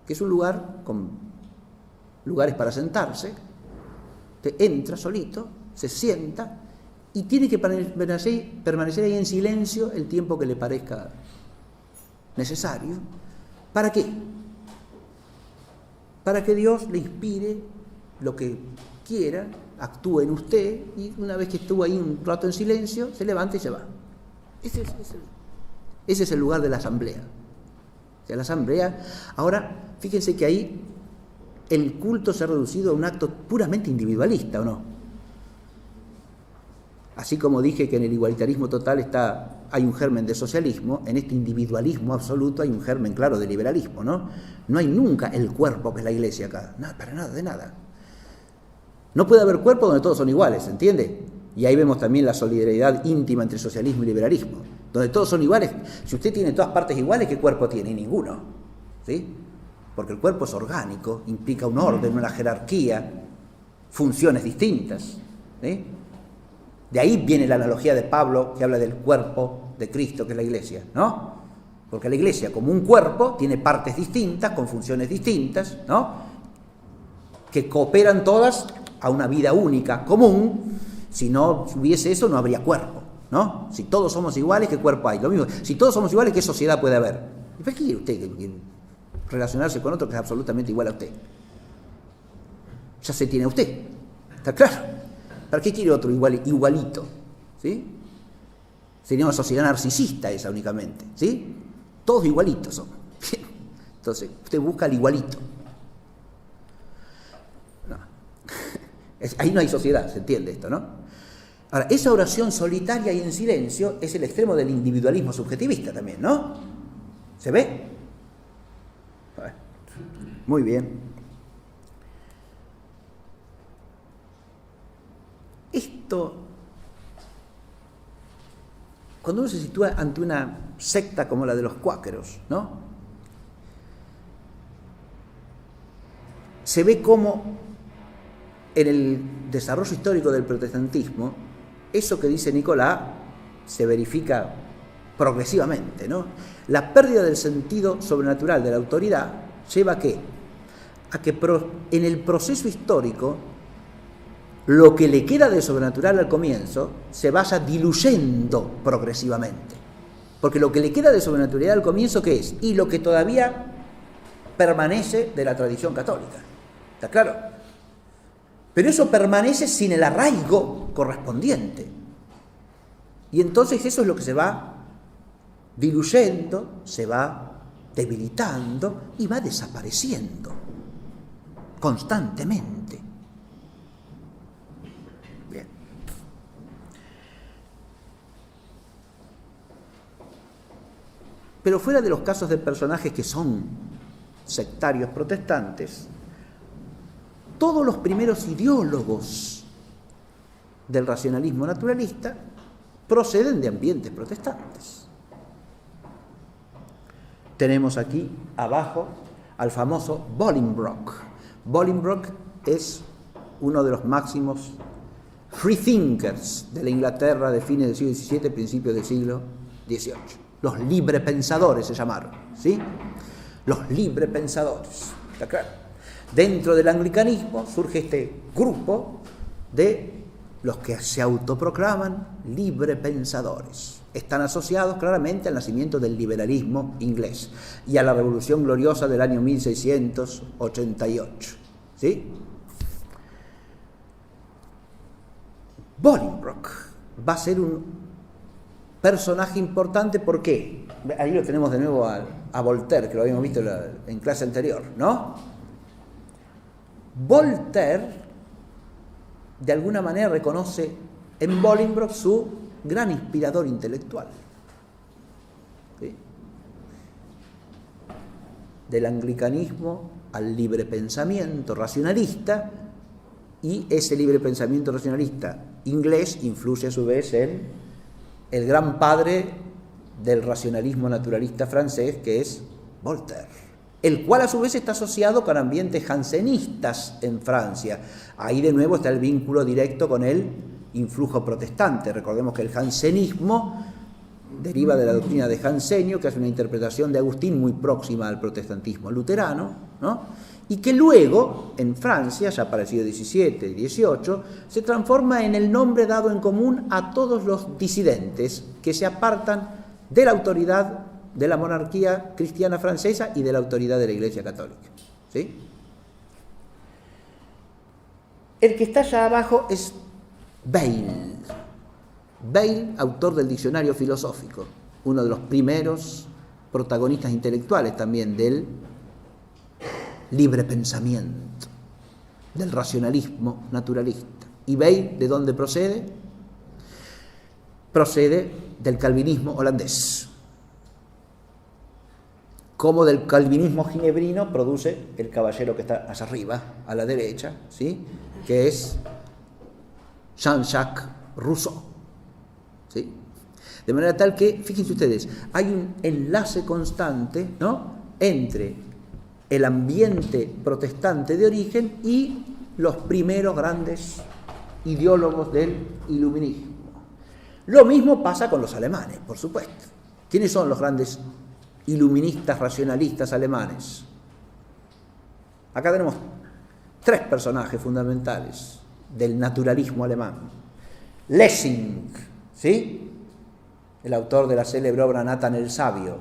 que es un lugar con lugares para sentarse. Te entra solito, se sienta y tiene que permanecer ahí en silencio el tiempo que le parezca necesario. ¿Para qué? Para que Dios le inspire lo que quiera, actúe en usted, y una vez que estuvo ahí un rato en silencio, se levanta y se va. Ese es el lugar de la asamblea. O sea, la asamblea. Ahora, fíjense que ahí el culto se ha reducido a un acto puramente individualista, ¿o no? Así como dije que en el igualitarismo total hay un germen de socialismo, en este individualismo absoluto hay un germen claro de liberalismo, ¿no? No hay nunca el cuerpo que es la Iglesia acá. Nada, para nada, de nada. No puede haber cuerpo donde todos son iguales, ¿entiende? Y ahí vemos también la solidaridad íntima entre socialismo y liberalismo. Donde todos son iguales, si usted tiene todas partes iguales, ¿qué cuerpo tiene? Ninguno. ¿Sí? Porque el cuerpo es orgánico, implica un orden, una jerarquía, funciones distintas. ¿Sí? De ahí viene la analogía de Pablo que habla del cuerpo de Cristo, que es la Iglesia, ¿no? Porque la Iglesia, como un cuerpo, tiene partes distintas, con funciones distintas, ¿no? Que cooperan todas a una vida única, común. Si no hubiese eso, no habría cuerpo, ¿no? Si todos somos iguales, ¿qué cuerpo hay? Lo mismo, si todos somos iguales, ¿qué sociedad puede haber? ¿Y para qué quiere usted relacionarse con otro que es absolutamente igual a usted? Ya se tiene a usted, ¿está claro? ¿Para qué quiere otro igualito? ¿Sí? Sería una sociedad narcisista esa únicamente, ¿sí? Todos igualitos son. Entonces, usted busca al igualito. No. Ahí no hay sociedad, se entiende esto, ¿no? Ahora, esa oración solitaria y en silencio es el extremo del individualismo subjetivista también, ¿no? ¿Se ve? Bueno, muy bien. Esto, cuando uno se sitúa ante una secta como la de los cuáqueros, ¿no? Se ve cómo en el desarrollo histórico del protestantismo, eso que dice Nicolás se verifica progresivamente, ¿no? La pérdida del sentido sobrenatural de la autoridad lleva ¿a qué? A que en el proceso histórico lo que le queda de sobrenatural al comienzo se vaya diluyendo progresivamente. Porque lo que le queda de sobrenaturalidad al comienzo, ¿qué es? Y lo que todavía permanece de la tradición católica. ¿Está claro? Pero eso permanece sin el arraigo correspondiente. Y entonces eso es lo que se va diluyendo, se va debilitando y va desapareciendo constantemente. Bien. Pero fuera de los casos de personajes que son sectarios protestantes, todos los primeros ideólogos del racionalismo naturalista proceden de ambientes protestantes. Tenemos aquí abajo al famoso Bolingbroke. Bolingbroke es uno de los máximos freethinkers de la Inglaterra de fines del siglo XVII, principios del siglo XVIII. Los librepensadores se llamaron, ¿sí? Los librepensadores, ¿está claro? Dentro del anglicanismo surge este grupo de los que se autoproclaman librepensadores. Están asociados claramente al nacimiento del liberalismo inglés y a la Revolución Gloriosa del año 1688. ¿Sí? Bolingbroke va a ser un personaje importante, ¿por qué? Ahí lo tenemos de nuevo a Voltaire, que lo habíamos visto en clase anterior, ¿no? Voltaire de alguna manera reconoce en Bolingbroke su gran inspirador intelectual. ¿Sí? Del anglicanismo al libre pensamiento racionalista, y ese libre pensamiento racionalista inglés influye a su vez en el gran padre del racionalismo naturalista francés, que es Voltaire, el cual a su vez está asociado con ambientes jansenistas en Francia. Ahí de nuevo está el vínculo directo con el influjo protestante. Recordemos que el jansenismo deriva de la doctrina de Jansenio, que es una interpretación de Agustín muy próxima al protestantismo luterano, ¿no? Y que luego, en Francia, ya para el siglo XVII y XVIII, se transforma en el nombre dado en común a todos los disidentes que se apartan de la autoridad de la monarquía cristiana francesa y de la autoridad de la Iglesia Católica. ¿Sí? El que está allá abajo es Bayle. Bayle, autor del Diccionario Filosófico, uno de los primeros protagonistas intelectuales también del libre pensamiento, del racionalismo naturalista. ¿Y Bayle de dónde procede? Procede del calvinismo holandés. Como del calvinismo ginebrino produce el caballero que está allá arriba, a la derecha, ¿sí? Que es Jean-Jacques Rousseau. ¿Sí? De manera tal que, fíjense ustedes, hay un enlace constante, ¿no?, entre el ambiente protestante de origen y los primeros grandes ideólogos del iluminismo. Lo mismo pasa con los alemanes, por supuesto. ¿Quiénes son los grandes iluministas racionalistas alemanes? Acá tenemos tres personajes fundamentales del naturalismo alemán. Lessing, ¿sí?, el autor de la célebre obra Nathan el Sabio,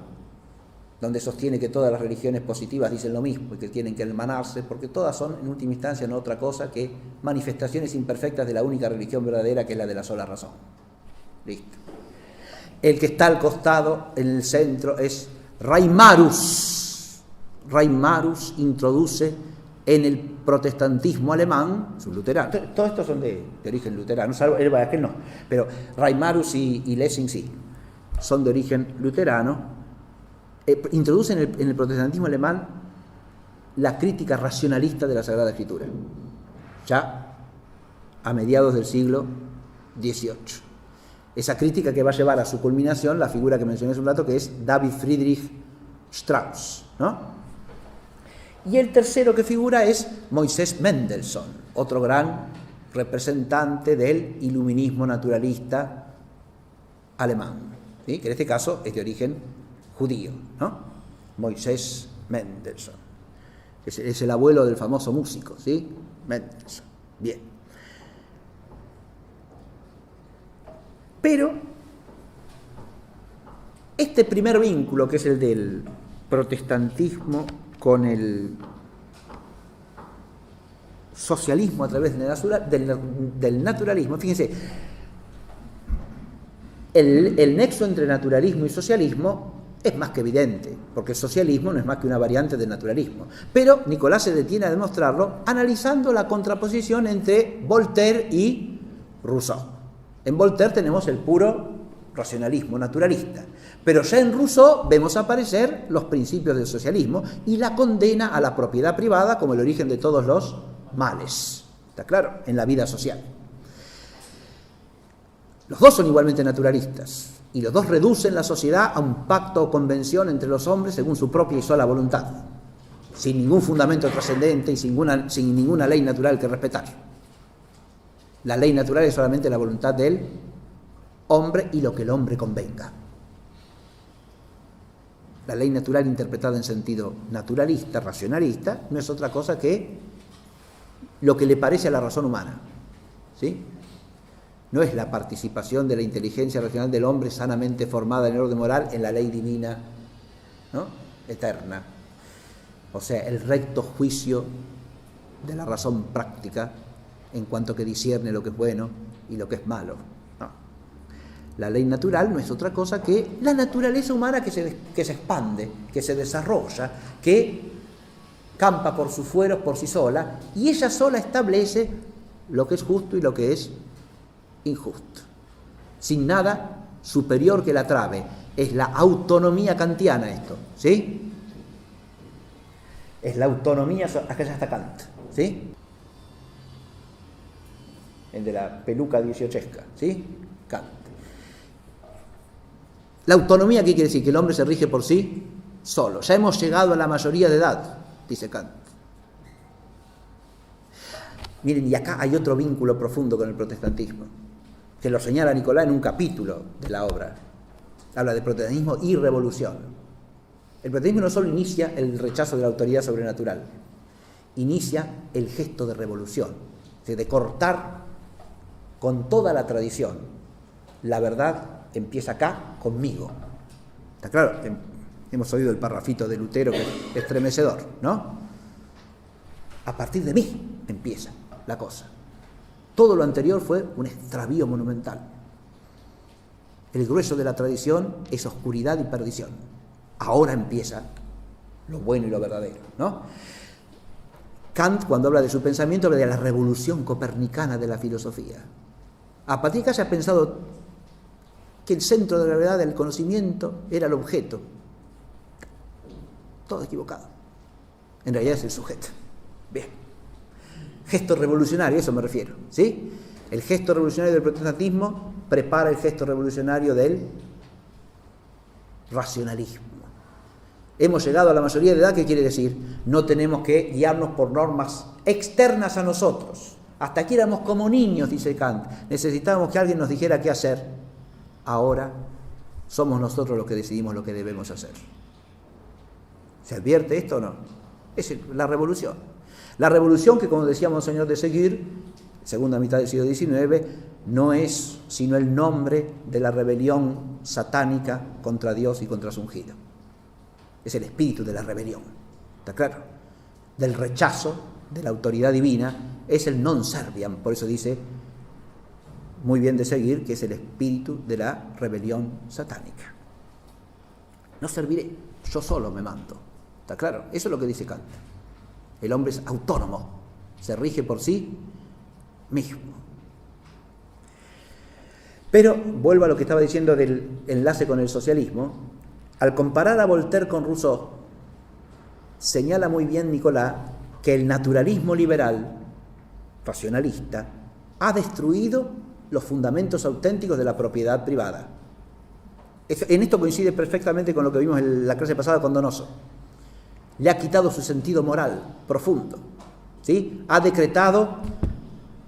donde sostiene que todas las religiones positivas dicen lo mismo y que tienen que hermanarse, porque todas son, en última instancia, no otra cosa que manifestaciones imperfectas de la única religión verdadera, que es la de la sola razón. Listo. El que está al costado, en el centro, es Reimarus. Reimarus introduce en el protestantismo alemán, son luteranos, todos estos son de origen luterano, salvo aquel no, pero Reimarus y Lessing sí, son de origen luterano, introducen en el protestantismo alemán la crítica racionalista de la Sagrada Escritura, ya a mediados del siglo XVIII. Esa crítica que va a llevar a su culminación la figura que mencioné hace un rato, que es David Friedrich Strauss, ¿no? Y el tercero que figura es Moisés Mendelssohn, otro gran representante del iluminismo naturalista alemán, ¿sí? Que en este caso es de origen judío, ¿no? Moisés Mendelssohn. Es el abuelo del famoso músico, ¿sí? Mendelssohn. Bien. Pero este primer vínculo, que es el del protestantismo con el socialismo a través del naturalismo, fíjense, el nexo entre naturalismo y socialismo es más que evidente, porque el socialismo no es más que una variante del naturalismo. Pero Nicolás se detiene a demostrarlo analizando la contraposición entre Voltaire y Rousseau. En Voltaire tenemos el puro racionalismo naturalista, pero ya en Rousseau vemos aparecer los principios del socialismo y la condena a la propiedad privada como el origen de todos los males, ¿está claro?, en la vida social. Los dos son igualmente naturalistas y los dos reducen la sociedad a un pacto o convención entre los hombres según su propia y sola voluntad, sin ningún fundamento trascendente y sin ninguna ley natural que respetar. La ley natural es solamente la voluntad del hombre y lo que el hombre convenga. La ley natural interpretada en sentido naturalista, racionalista, no es otra cosa que lo que le parece a la razón humana, ¿sí? No es la participación de la inteligencia racional del hombre sanamente formada en el orden moral en la ley divina, ¿no?, eterna. O sea, el recto juicio de la razón práctica en cuanto que discierne lo que es bueno y lo que es malo. No. La ley natural no es otra cosa que la naturaleza humana que se expande, que se desarrolla, que campa por sus fueros por sí sola, y ella sola establece lo que es justo y lo que es injusto, sin nada superior que la trabe. Es la autonomía kantiana esto, ¿sí? Es la autonomía, acá ya está Kant, ¿sí? El de la peluca dieciochesca, ¿sí? Kant. La autonomía, ¿qué quiere decir? Que el hombre se rige por sí solo. Ya hemos llegado a la mayoría de edad, dice Kant. Miren, y acá hay otro vínculo profundo con el protestantismo, que lo señala Nicolás en un capítulo de la obra. Habla de protestantismo y revolución. El protestantismo no solo inicia el rechazo de la autoridad sobrenatural, inicia el gesto de revolución, de cortar con toda la tradición. La verdad empieza acá, conmigo. ¿Está claro? Hemos oído el parrafito de Lutero, que es estremecedor, ¿no? A partir de mí empieza la cosa. Todo lo anterior fue un extravío monumental. El grueso de la tradición es oscuridad y perdición. Ahora empieza lo bueno y lo verdadero, ¿no? Kant, cuando habla de su pensamiento, habla de la revolución copernicana de la filosofía. A partir de que haya pensado que el centro de la gravedad del conocimiento era el objeto, todo equivocado. En realidad es el sujeto. Bien. Gesto revolucionario, eso me refiero, ¿sí? El gesto revolucionario del protestantismo prepara el gesto revolucionario del racionalismo. Hemos llegado a la mayoría de edad, ¿qué quiere decir? No tenemos que guiarnos por normas externas a nosotros. Hasta aquí éramos como niños, dice Kant. Necesitábamos que alguien nos dijera qué hacer. Ahora somos nosotros los que decidimos lo que debemos hacer. ¿Se advierte esto o no? Es la revolución. La revolución que, como decía Monseñor de Seguir, segunda mitad del siglo XIX, no es sino el nombre de la rebelión satánica contra Dios y contra su ungido. Es el espíritu de la rebelión, ¿está claro? Del rechazo de la autoridad divina, es el non serviam, por eso dice muy bien de Seguir que es el espíritu de la rebelión satánica. No serviré, yo solo me mando, ¿está claro? Eso es lo que dice Kant. El hombre es autónomo, se rige por sí mismo. Pero, vuelvo a lo que estaba diciendo del enlace con el socialismo, al comparar a Voltaire con Rousseau, señala muy bien Nicolás que el naturalismo liberal, racionalista, ha destruido los fundamentos auténticos de la propiedad privada. En esto coincide perfectamente con lo que vimos en la clase pasada con Donoso. Le ha quitado su sentido moral profundo, ¿sí? Ha decretado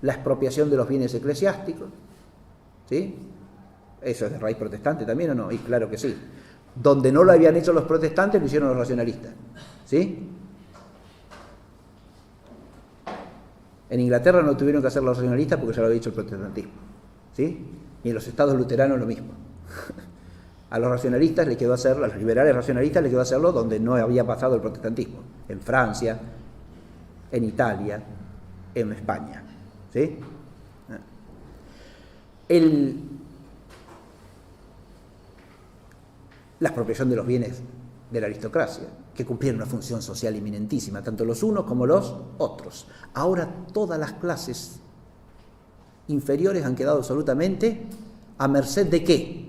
la expropiación de los bienes eclesiásticos, ¿sí? ¿Eso es de raíz protestante también o no? Y claro que sí. Donde no lo habían hecho los protestantes, lo hicieron los racionalistas, ¿sí? En Inglaterra no tuvieron que hacer los racionalistas porque ya lo había hecho el protestantismo, ¿sí? Y en los estados luteranos lo mismo. A los racionalistas le quedó hacerlo, a los liberales racionalistas le quedó hacerlo donde no había pasado el protestantismo, en Francia, en Italia, en España, ¿sí? La expropiación de los bienes de la aristocracia, que cumplieron una función social eminentísima, tanto los unos como los otros. Ahora todas las clases inferiores han quedado absolutamente a merced de ¿qué?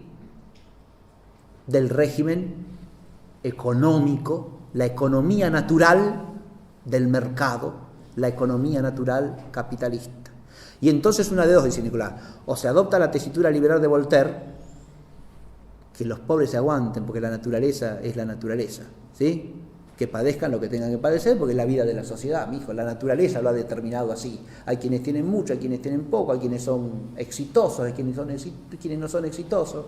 Del régimen económico, la economía natural del mercado, la economía natural capitalista. Y entonces una de dos, dice Nicolás, o se adopta la tesitura liberal de Voltaire, que los pobres se aguanten porque la naturaleza es la naturaleza, ¿sí? Que padezcan lo que tengan que padecer porque es la vida de la sociedad, mijo, la naturaleza lo ha determinado así. Hay quienes tienen mucho, hay quienes tienen poco, hay quienes son exitosos, hay quienes no son exitosos.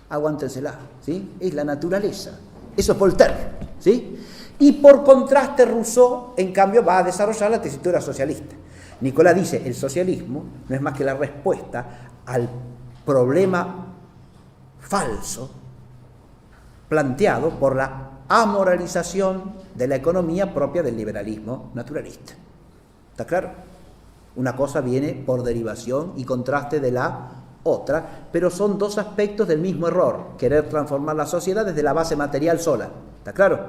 Aguántensela, ¿sí? Es la naturaleza. Eso es Voltaire, ¿sí? Y por contraste Rousseau, en cambio, va a desarrollar la tesitura socialista. Nicolás dice, el socialismo no es más que la respuesta al problema falso planteado por la amoralización de la economía propia del liberalismo naturalista. ¿Está claro? Una cosa viene por derivación y contraste de la otra, pero son dos aspectos del mismo error, querer transformar la sociedad desde la base material sola. ¿Está claro?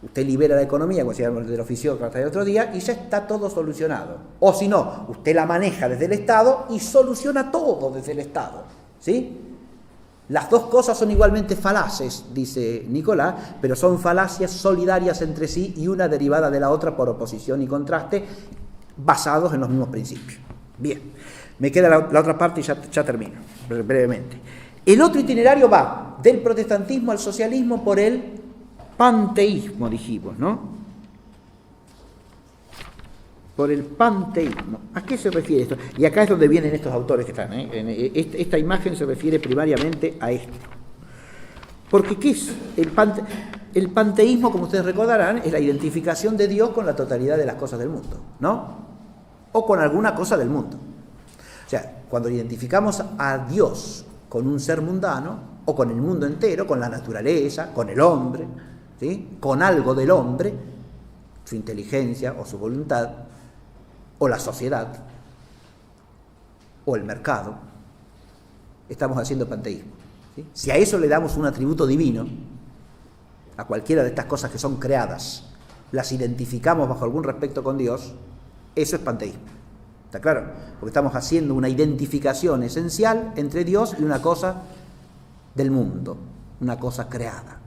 Usted libera la economía, como decíamos del oficio que el otro día, y ya está todo solucionado. O si no, usted la maneja desde el Estado y soluciona todo desde el Estado, ¿sí? Las dos cosas son igualmente falaces, dice Nicolás, pero son falacias solidarias entre sí y una derivada de la otra por oposición y contraste, basados en los mismos principios. Bien, me queda la otra parte y ya termino, brevemente. El otro itinerario va del protestantismo al socialismo por el panteísmo, dijimos, ¿no? Por el panteísmo. ¿A qué se refiere esto? Y acá es donde vienen estos autores que están, ¿eh? Esta imagen se refiere primariamente a esto. Porque ¿qué es el panteísmo? Como ustedes recordarán, es la identificación de Dios con la totalidad de las cosas del mundo, ¿no? O con alguna cosa del mundo. O sea, cuando identificamos a Dios con un ser mundano, o con el mundo entero, con la naturaleza, con el hombre, ¿sí? Con algo del hombre, su inteligencia o su voluntad, o la sociedad, o el mercado, estamos haciendo panteísmo, ¿sí? Si a eso le damos un atributo divino, a cualquiera de estas cosas que son creadas, las identificamos bajo algún respecto con Dios, eso es panteísmo. ¿Está claro? Porque estamos haciendo una identificación esencial entre Dios y una cosa del mundo, una cosa creada.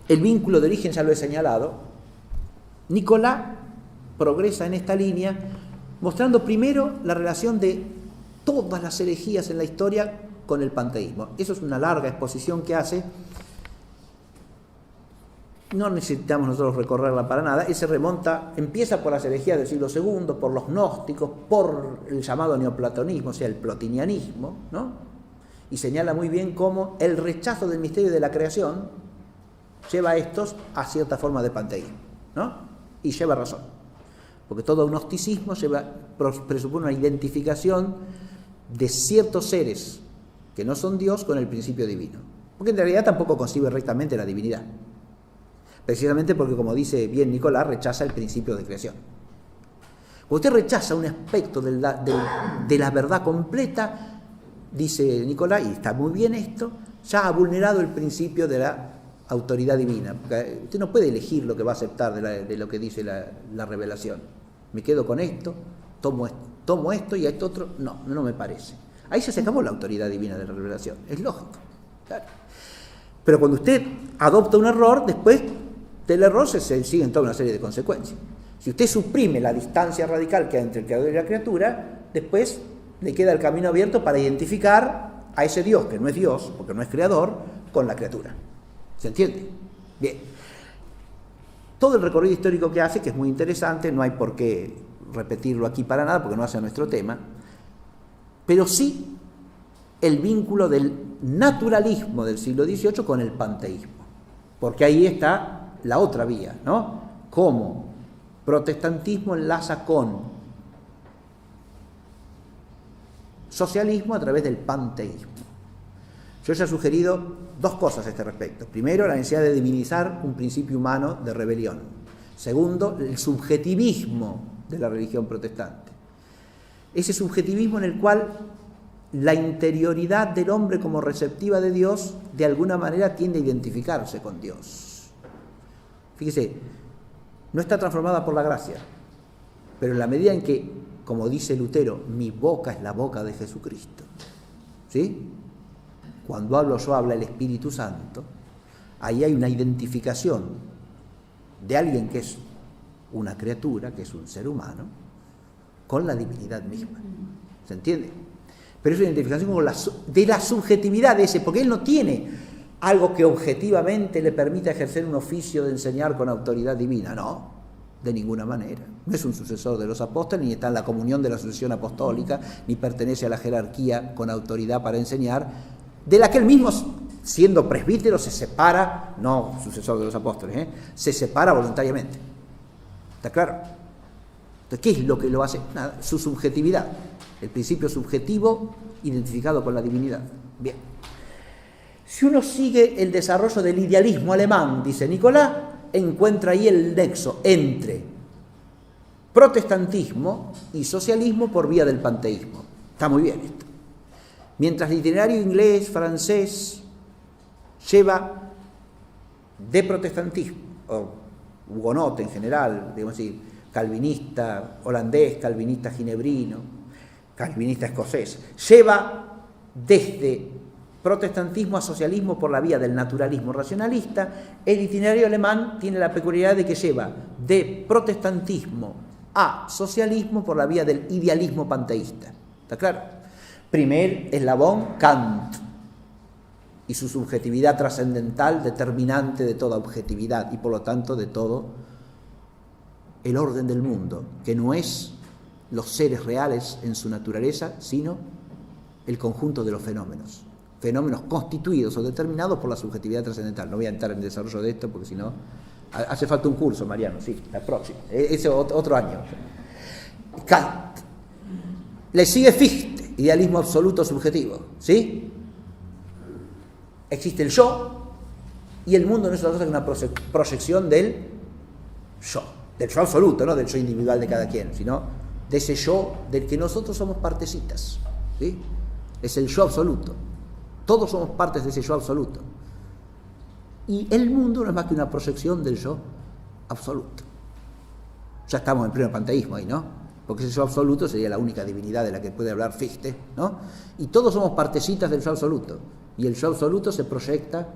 El vínculo de origen ya lo he señalado. Nicolás progresa en esta línea mostrando primero la relación de todas las herejías en la historia con el panteísmo. Eso es una larga exposición que hace. No necesitamos nosotros recorrerla para nada. Él se remonta, empieza por las herejías del siglo II, por los gnósticos, por el llamado neoplatonismo, o sea, el plotinianismo, ¿no? Y señala muy bien cómo el rechazo del misterio de la creación lleva a estos a cierta forma de panteísmo, ¿no? Y lleva razón, porque todo gnosticismo presupone una identificación de ciertos seres que no son Dios con el principio divino, porque en realidad tampoco concibe rectamente la divinidad, precisamente porque, como dice bien Nicolás, rechaza el principio de creación. Cuando usted rechaza un aspecto de la verdad completa, dice Nicolás, y está muy bien esto, ya ha vulnerado el principio de la autoridad divina. Porque usted no puede elegir lo que va a aceptar de lo que dice la revelación. Me quedo con esto, tomo esto y a esto otro. No me parece. Ahí ya se acabó la autoridad divina de la revelación. Es lógico. Claro. Pero cuando usted adopta un error, después del error se siguen toda una serie de consecuencias. Si usted suprime la distancia radical que hay entre el creador y la criatura, después le queda el camino abierto para identificar a ese Dios, que no es Dios, porque no es creador, con la criatura. ¿Se entiende? Bien. Todo el recorrido histórico que hace, que es muy interesante, no hay por qué repetirlo aquí para nada, porque no hace a nuestro tema, pero sí el vínculo del naturalismo del siglo XVIII con el panteísmo, porque ahí está la otra vía, ¿no? Cómo protestantismo enlaza con socialismo a través del panteísmo. Yo ya he sugerido dos cosas a este respecto. Primero, la necesidad de divinizar un principio humano de rebelión. Segundo, el subjetivismo de la religión protestante. Ese subjetivismo en el cual la interioridad del hombre como receptiva de Dios de alguna manera tiende a identificarse con Dios. Fíjese, no está transformada por la gracia, pero en la medida en que, como dice Lutero, mi boca es la boca de Jesucristo, ¿sí? Cuando hablo yo, habla el Espíritu Santo, ahí hay una identificación de alguien que es una criatura, que es un ser humano, con la divinidad misma. ¿Se entiende? Pero es una identificación como de la subjetividad de ese, porque él no tiene algo que objetivamente le permita ejercer un oficio de enseñar con autoridad divina, no, de ninguna manera. No es un sucesor de los apóstoles, ni está en la comunión de la sucesión apostólica, ni pertenece a la jerarquía con autoridad para enseñar, de la que él mismo, siendo presbítero, se separa, no sucesor de los apóstoles, se separa voluntariamente. ¿Está claro? Entonces, ¿qué es lo que lo hace? Nada, su subjetividad, el principio subjetivo identificado con la divinidad. Bien. Si uno sigue el desarrollo del idealismo alemán, dice Nicolás, encuentra ahí el nexo entre protestantismo y socialismo por vía del panteísmo. Está muy bien esto. Mientras el itinerario inglés, francés, lleva de protestantismo, o hugonote en general, digamos así, calvinista holandés, calvinista ginebrino, calvinista escocés, lleva desde protestantismo a socialismo por la vía del naturalismo racionalista, el itinerario alemán tiene la peculiaridad de que lleva de protestantismo a socialismo por la vía del idealismo panteísta. ¿Está claro? Primer eslabón, Kant, y su subjetividad trascendental determinante de toda objetividad y por lo tanto de todo el orden del mundo, que no es los seres reales en su naturaleza, sino el conjunto de los fenómenos constituidos o determinados por la subjetividad trascendental. No voy a entrar en el desarrollo de esto porque si no, hace falta un curso, Mariano, sí, la próxima, ese otro año. Kant. Le sigue Fichte, idealismo absoluto subjetivo, ¿sí? Existe el yo y el mundo no es otra cosa que una proyección del yo absoluto, no del yo individual de cada quien, sino de ese yo del que nosotros somos partecitas, ¿sí? Es el yo absoluto. Todos somos partes de ese yo absoluto. Y el mundo no es más que una proyección del yo absoluto. Ya estamos en pleno panteísmo ahí, ¿no? Porque ese yo absoluto sería la única divinidad de la que puede hablar Fichte, ¿no? Y todos somos partecitas del yo absoluto. Y el yo absoluto se proyecta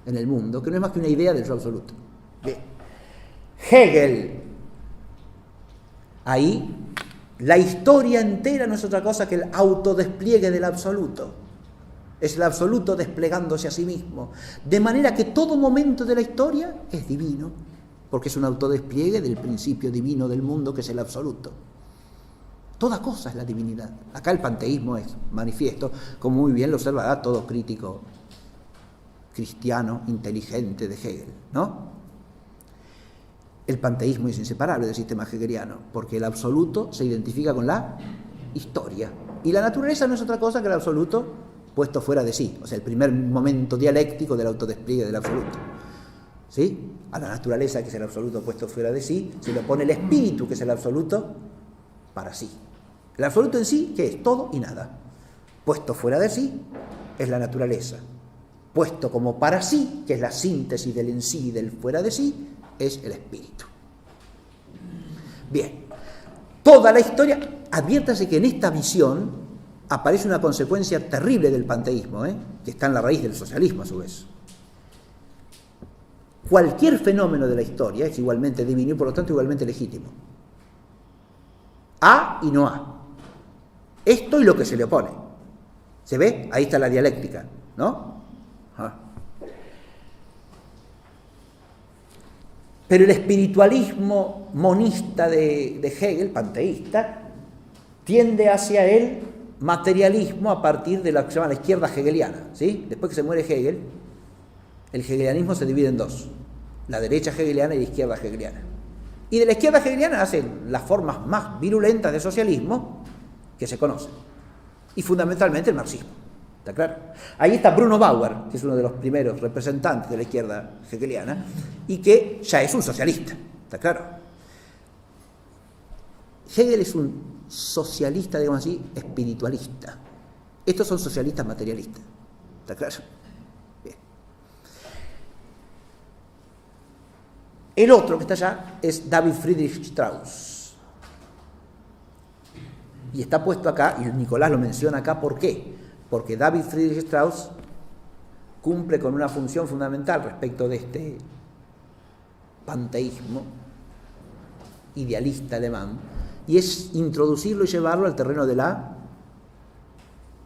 en el mundo, que no es más que una idea del yo absoluto. Bien. Hegel. Ahí, la historia entera no es otra cosa que el autodespliegue del absoluto. Es el absoluto desplegándose a sí mismo. De manera que todo momento de la historia es divino, porque es un autodespliegue del principio divino del mundo, que es el absoluto. Toda cosa es la divinidad. Acá el panteísmo es manifiesto, como muy bien lo observará todo crítico cristiano inteligente de Hegel, ¿no? El panteísmo es inseparable del sistema hegeliano, porque el absoluto se identifica con la historia. Y la naturaleza no es otra cosa que el absoluto puesto fuera de sí, o sea, el primer momento dialéctico del autodespliegue del absoluto. ¿Sí? A la naturaleza, que es el absoluto puesto fuera de sí, se le opone el espíritu, que es el absoluto para sí. El absoluto en sí, ¿qué es? Todo y nada. Puesto fuera de sí, es la naturaleza. puesto como para sí, que es la síntesis del en sí y del fuera de sí, es el espíritu. Bien, toda la historia, adviértase que en esta visión aparece una consecuencia terrible del panteísmo, que está en la raíz del socialismo a su vez. Cualquier fenómeno de la historia es igualmente divino y por lo tanto igualmente legítimo. A y no A. Esto y lo que se le opone. ¿Se ve? Ahí está la dialéctica, ¿no? Pero el espiritualismo monista de Hegel, panteísta, tiende hacia el materialismo a partir de lo que se llama la izquierda hegeliana, ¿sí? Después que se muere Hegel, el hegelianismo se divide en dos, la derecha hegeliana y la izquierda hegeliana. Y de la izquierda hegeliana nacen las formas más virulentas de socialismo que se conocen, y fundamentalmente el marxismo, ¿está claro? Ahí está Bruno Bauer, que es uno de los primeros representantes de la izquierda hegeliana, y que ya es un socialista, ¿está claro? Hegel es un socialista, digamos así, espiritualista. Estos son socialistas materialistas, ¿está claro? Bien. El otro que está allá es David Friedrich Strauss. Y está puesto acá, y Nicolás lo menciona acá, ¿por qué? Porque David Friedrich Strauss cumple con una función fundamental respecto de este panteísmo idealista alemán, y es introducirlo y llevarlo al terreno de la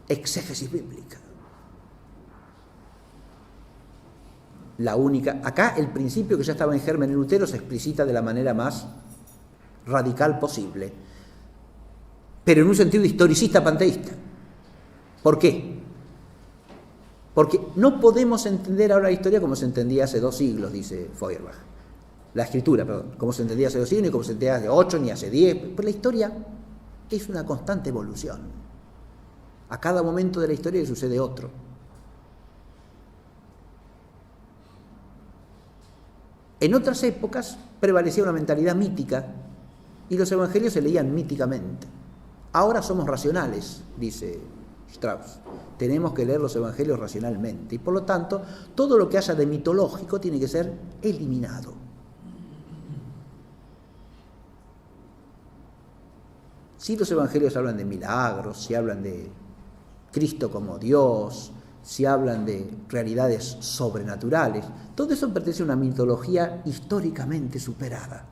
exégesis bíblica. La única, acá el principio que ya estaba en germen en Lutero se explicita de la manera más radical posible, pero en un sentido historicista panteísta. ¿Por qué? Porque no podemos entender ahora la historia como se entendía hace 2 siglos, dice Feuerbach. La escritura, perdón, como se entendía hace 2 siglos, ni como se entendía hace 8, ni hace 10. Pero la historia es una constante evolución. A cada momento de la historia le sucede otro. En otras épocas prevalecía una mentalidad mítica y los evangelios se leían míticamente. Ahora somos racionales, dice Strauss. Tenemos que leer los evangelios racionalmente y por lo tanto todo lo que haya de mitológico tiene que ser eliminado. Si los evangelios hablan de milagros, si hablan de Cristo como Dios, si hablan de realidades sobrenaturales, todo eso pertenece a una mitología históricamente superada.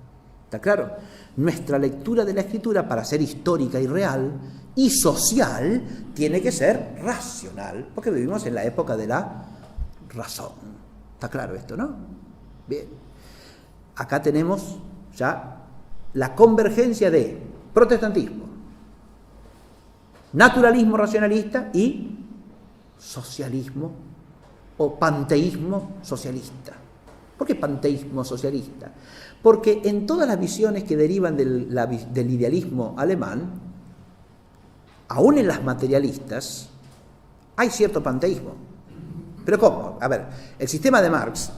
¿Está claro? Nuestra lectura de la Escritura, para ser histórica y real y social, tiene que ser racional, porque vivimos en la época de la razón. ¿Está claro esto, no? Bien. Acá tenemos ya la convergencia de protestantismo, naturalismo racionalista y socialismo o panteísmo socialista. ¿Por qué panteísmo socialista? Porque en todas las visiones que derivan del idealismo alemán, aún en las materialistas, hay cierto panteísmo. ¿Pero cómo? A ver, el sistema de Marx,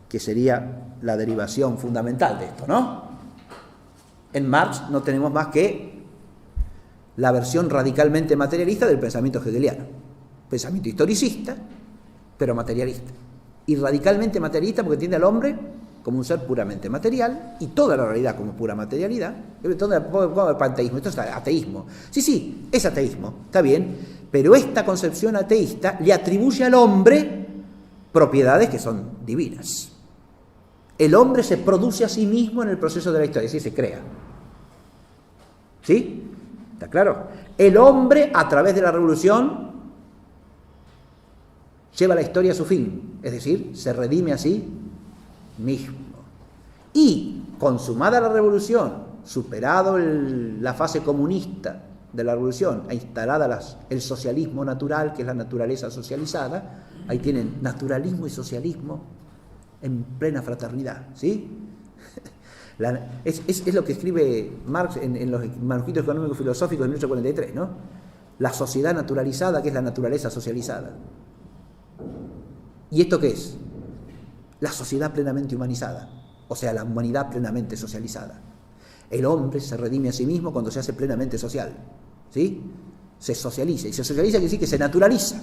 que sería la derivación fundamental de esto, ¿no? En Marx no tenemos más que la versión radicalmente materialista del pensamiento hegeliano. Pensamiento historicista, pero materialista. Y radicalmente materialista porque entiende al hombre como un ser puramente material y toda la realidad como pura materialidad. Entonces, ¿cómo el panteísmo? Esto es ateísmo. Sí, es ateísmo, está bien, pero esta concepción ateísta le atribuye al hombre propiedades que son divinas. El hombre se produce a sí mismo en el proceso de la historia, sí, se crea. ¿Sí? ¿Está claro? El hombre, a través de la revolución, lleva la historia a su fin, es decir, se redime a sí mismo. Y, consumada la revolución, superado la fase comunista de la revolución, e instalada el socialismo natural, que es la naturaleza socializada, ahí tienen naturalismo y socialismo en plena fraternidad, ¿sí? Es lo que escribe Marx en los manuscritos económicos filosóficos de 1843, ¿no? La sociedad naturalizada, que es la naturaleza socializada. ¿Y esto qué es? La sociedad plenamente humanizada, o sea, la humanidad plenamente socializada. El hombre se redime a sí mismo cuando se hace plenamente social, ¿sí? Se socializa, y se socializa quiere decir que se naturaliza.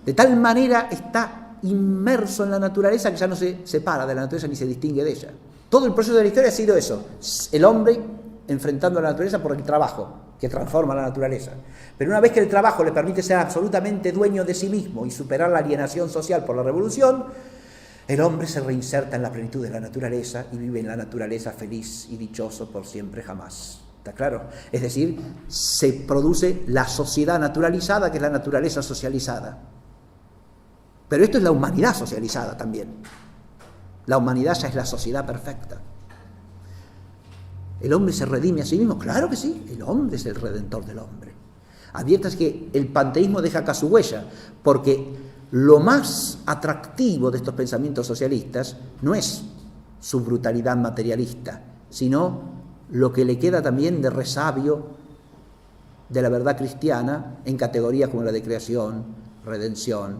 De tal manera está inmerso en la naturaleza que ya no se separa de la naturaleza ni se distingue de ella. Todo el proceso de la historia ha sido eso, el hombre enfrentando a la naturaleza por el trabajo, que transforma la naturaleza. Pero una vez que el trabajo le permite ser absolutamente dueño de sí mismo y superar la alienación social por la revolución, el hombre se reinserta en la plenitud de la naturaleza y vive en la naturaleza feliz y dichoso por siempre jamás. ¿Está claro? Es decir, se produce la sociedad naturalizada, que es la naturaleza socializada. Pero esto es la humanidad socializada también. La humanidad ya es la sociedad perfecta. ¿El hombre se redime a sí mismo? Claro que sí, el hombre es el redentor del hombre. Adviertas que el panteísmo deja acá su huella, porque lo más atractivo de estos pensamientos socialistas no es su brutalidad materialista, sino lo que le queda también de resabio de la verdad cristiana en categorías como la de creación, redención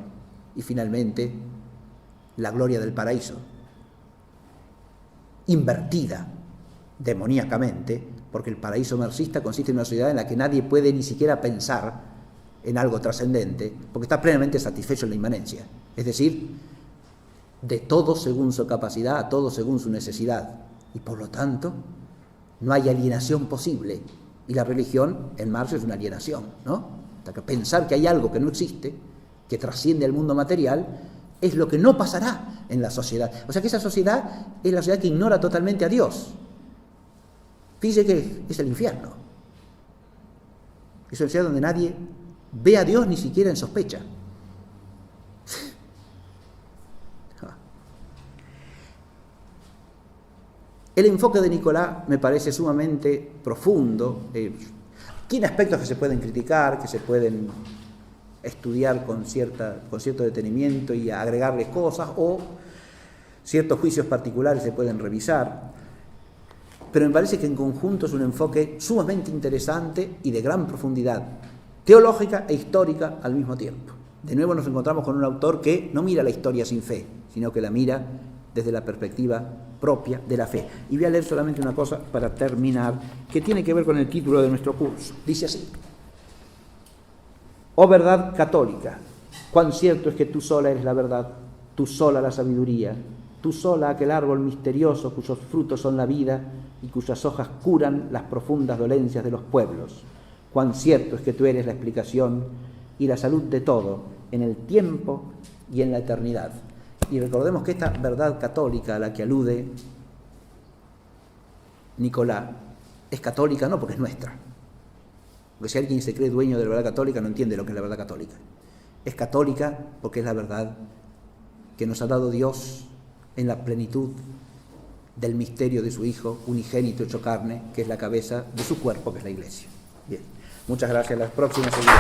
y finalmente la gloria del paraíso, invertida demoníacamente, porque el paraíso marxista consiste en una sociedad en la que nadie puede ni siquiera pensar en algo trascendente, porque está plenamente satisfecho en la inmanencia, es decir, de todo según su capacidad, a todo según su necesidad, y por lo tanto no hay alienación posible, y la religión en Marx es una alienación, ¿no? Hasta que pensar que hay algo que no existe, que trasciende al mundo material, es lo que no pasará en la sociedad. O sea que esa sociedad es la sociedad que ignora totalmente a Dios. Fíjese que es el infierno. Es una sociedad donde nadie ve a Dios ni siquiera en sospecha. El enfoque de Nicolás me parece sumamente profundo. Tiene aspectos que se pueden criticar, que se pueden estudiar con cierto detenimiento y agregarles cosas, o ciertos juicios particulares se pueden revisar, pero me parece que en conjunto es un enfoque sumamente interesante y de gran profundidad teológica e histórica al mismo tiempo. De nuevo nos encontramos con un autor que no mira la historia sin fe, sino que la mira desde la perspectiva propia de la fe. Y voy a leer solamente una cosa para terminar, que tiene que ver con el título de nuestro curso. Dice así: oh verdad católica, cuán cierto es que tú sola eres la verdad, tú sola la sabiduría, tú sola aquel árbol misterioso cuyos frutos son la vida y cuyas hojas curan las profundas dolencias de los pueblos. Cuán cierto es que tú eres la explicación y la salud de todo, en el tiempo y en la eternidad. Y recordemos que esta verdad católica a la que alude Nicolás es católica no porque es nuestra, porque si alguien se cree dueño de la verdad católica no entiende lo que es la verdad católica. Es católica porque es la verdad que nos ha dado Dios en la plenitud del misterio de su Hijo unigénito hecho carne, que es la cabeza de su cuerpo, que es la Iglesia. Bien, muchas gracias. Las próximas seguimos.